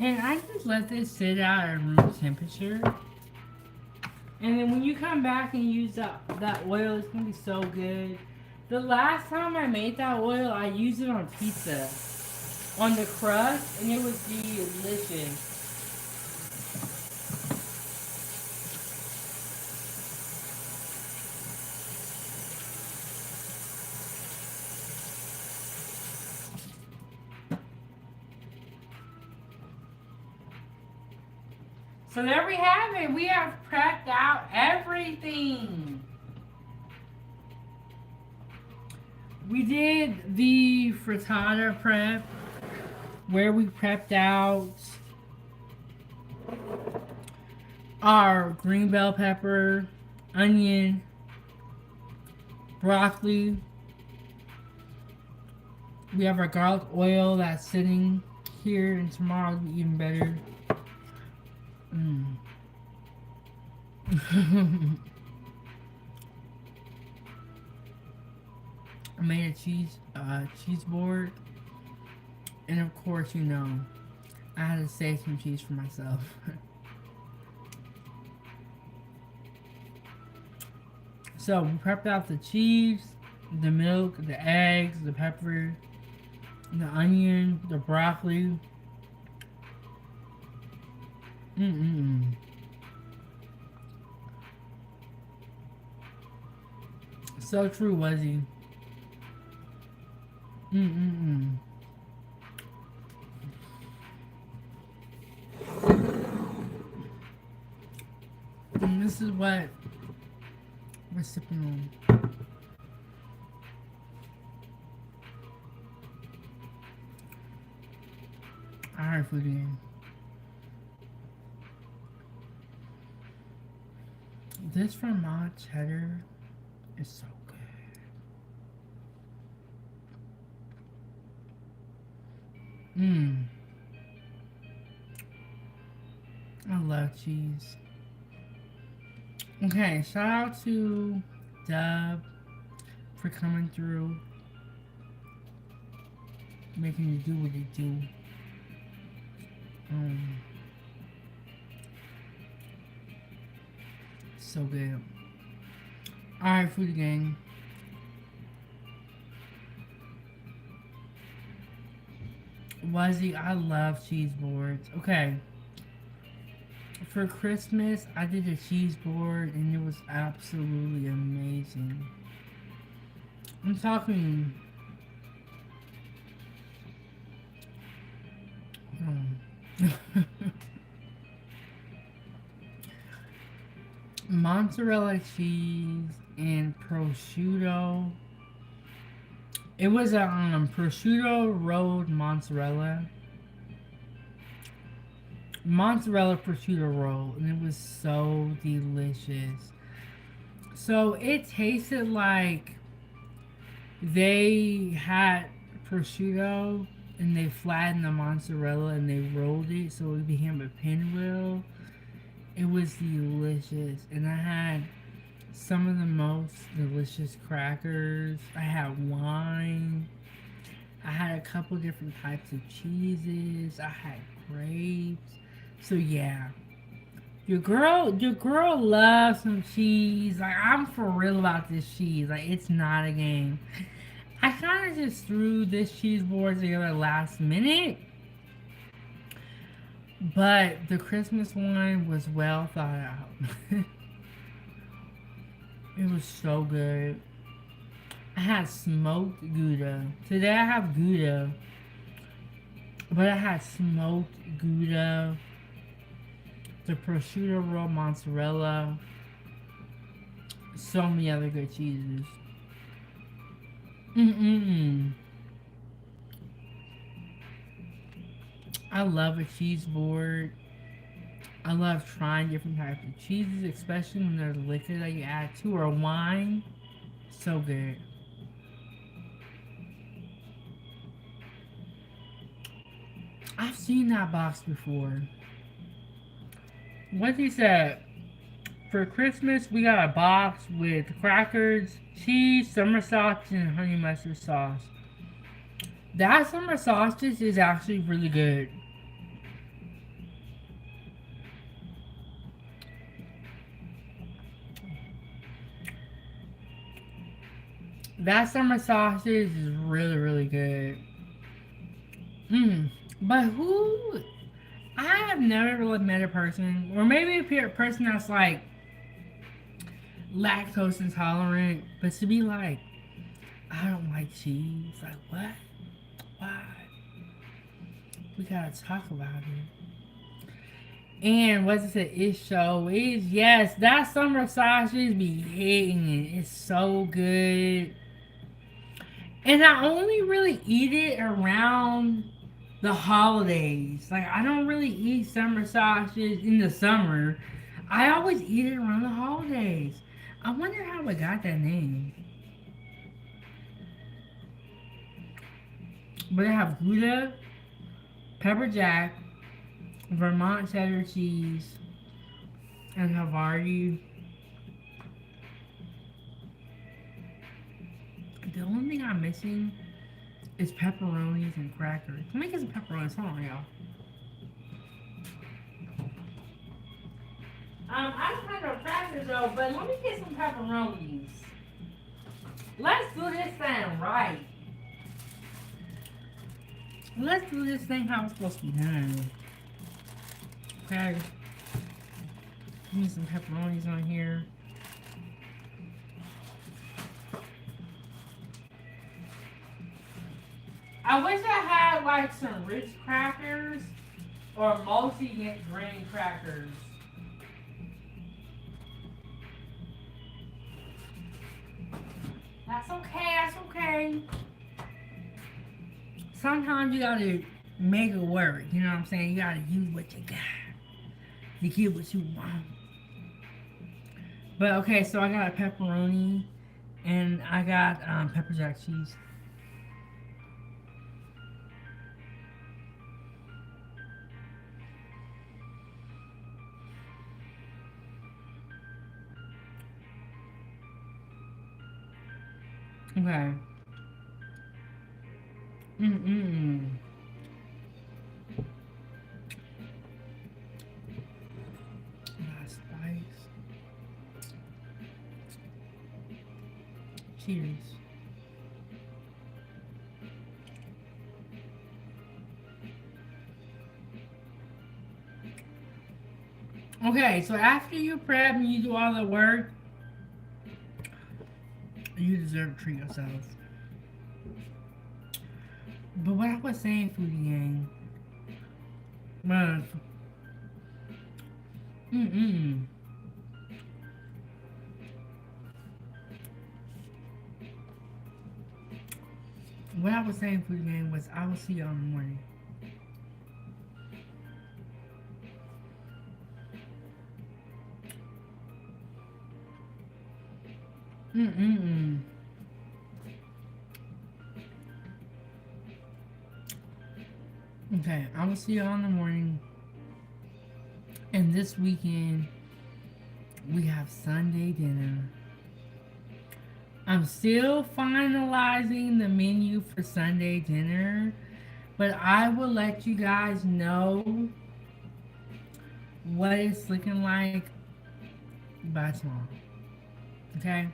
And I just let this sit out at room temperature. And then when you come back and use that oil, it's gonna be so good. The last time I made that oil, I used it on pizza, on the crust, and it was delicious. So there we have it. We have prepped out everything. We did the frittata prep, where we prepped out our green bell pepper, onion, broccoli. We have our garlic oil that's sitting here, and tomorrow will be even better. I made a cheese board, and of course, you know, I had to save some cheese for myself. So we prepped out the cheese, the milk, the eggs, the pepper, the onion, the broccoli. So true, Wuzzy. And this is what we're sipping on. Alright, food again. This Vermont cheddar is so good. I love cheese. Okay, shout out to Dub for coming through, making you do what you do. So good. Alright, food gang. Wuzzy, I love cheese boards. Okay. For Christmas, I did a cheese board and it was absolutely amazing. I'm talking mozzarella cheese and prosciutto. It was a prosciutto rolled mozzarella prosciutto roll, and it was so delicious. So it tasted like they had prosciutto and they flattened the mozzarella and they rolled it so it became a pinwheel. It was delicious, and I had some of the most delicious crackers. I had wine. I had a couple different types of cheeses. I had grapes. So yeah, your girl loves some cheese. Like, I'm for real about this cheese. Like, it's not a game. I kind of just threw this cheese board together last minute, but the Christmas one was well thought out. It was so good. I had smoked Gouda. Today I have Gouda, but I had smoked Gouda, the prosciutto roll mozzarella, so many other good cheeses. I love a cheese board. I love trying different types of cheeses, especially when there's liquor that you add to, or wine. So good. I've seen that box before. What he said? For Christmas, we got a box with crackers, cheese, summer sausage, and honey mustard sauce. That summer sausage is actually really good. That summer sausage is really, really good. But who? I have never really met a person, or maybe a person that's like lactose intolerant, but to be like, I don't like cheese. Like, what? Why? We gotta talk about it. And what's it say? It show is, yes, that summer sausage be hitting it. It's so good. And I only really eat it around the holidays. Like, I don't really eat summer sausage in the summer. I always eat it around the holidays. I wonder how I got that name. But I have Gouda, pepper jack, Vermont cheddar cheese, and Havarti. The only thing I'm missing is pepperonis and crackers. Let me get some pepperonis. Hold on, y'all. I don't have no crackers though, but let me get some pepperonis. Let's do this thing right. Let's do this thing how it's supposed to be done. Okay. Give me some pepperonis on here. I wish I had like some Ritz crackers or multi-grain crackers. That's okay, that's okay. Sometimes you gotta make it work, you know what I'm saying? You gotta use what you got to get what you want. But okay, so I got a pepperoni and I got pepper jack cheese. Okay. Nice spice. Cheers. Okay, so after you prep and you do all the work, you deserve to treat yourself. But what I was saying, Foodie Gang, was, mm-mm. What I was saying, Foodie Gang, was I will see you in the morning. Mm-mm. Okay, I will see you in the morning. And this weekend, we have Sunday dinner. I'm still finalizing the menu for Sunday dinner, but I will let you guys know what it's looking like by tomorrow. Okay?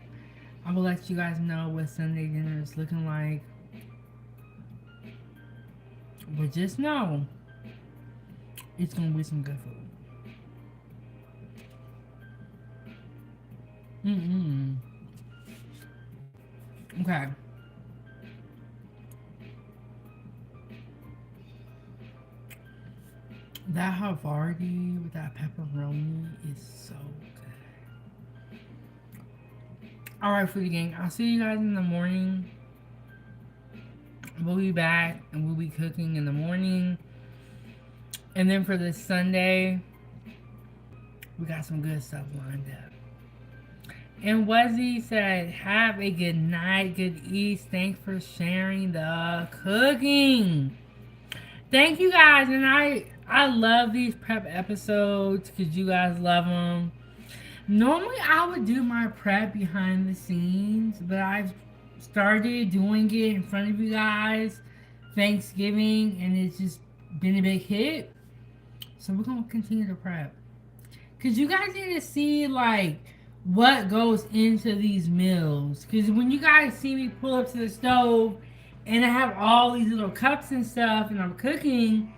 I will let you guys know what Sunday dinner is looking like. But just know it's gonna be some good food. Mm-mm. Okay. That Havarti with that pepperoni is so good. Alright, foodie gang. I'll see you guys in the morning. We'll be back and we'll be cooking in the morning. And then for this Sunday, we got some good stuff lined up. And Wuzzy said, have a good night, good eats. Thanks for sharing the cooking. Thank you guys. And I love these prep episodes because you guys love them. Normally I would do my prep behind the scenes, but I've started doing it in front of you guys Thanksgiving, and it's just been a big hit. So we're gonna continue to prep because you guys need to see like what goes into these meals. Because when you guys see me pull up to the stove and I have all these little cups and stuff and I'm cooking,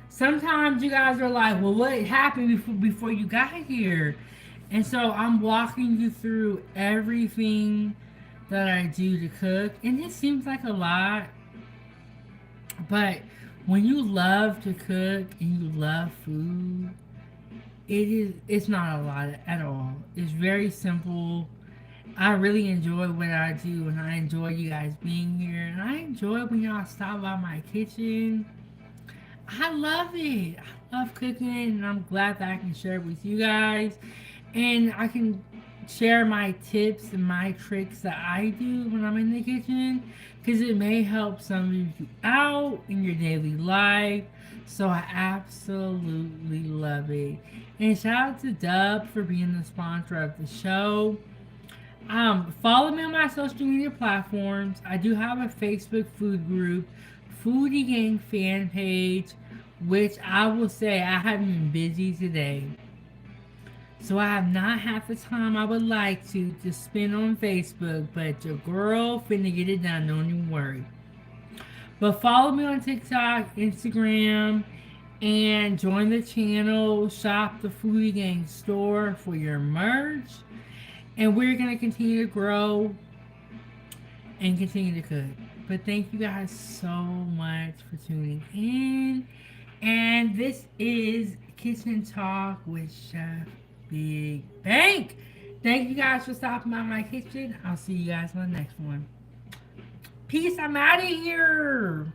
sometimes you guys are like, well, what happened before you got here? And so I'm walking you through everything that I do to cook. And it seems like a lot, but when you love to cook and you love food, it's not a lot at all. It's very simple. I really enjoy what I do, and I enjoy you guys being here, and I enjoy when y'all stop by my kitchen. I love it. I love cooking, and I'm glad that I can share it with you guys, and I can share my tips and my tricks that I do when I'm in the kitchen, because it may help some of you out in your daily life. So I absolutely love it. And shout out to Dub for being the sponsor of the show. Follow me on my social media platforms. I do have a Facebook food group, Foodie Gang fan page, which I will say I have been busy today. So I have not had the time I would like to spend on Facebook, but your girl finna get it done, don't even worry. But follow me on TikTok, Instagram, and join the channel. Shop the Foodie Gang store for your merch. And we're going to continue to grow and continue to cook. But thank you guys so much for tuning in. And this is Kitchen Talk with Chef Big Bank. Thank you guys for stopping by my kitchen. I'll see you guys on the next one. Peace. I'm out of here.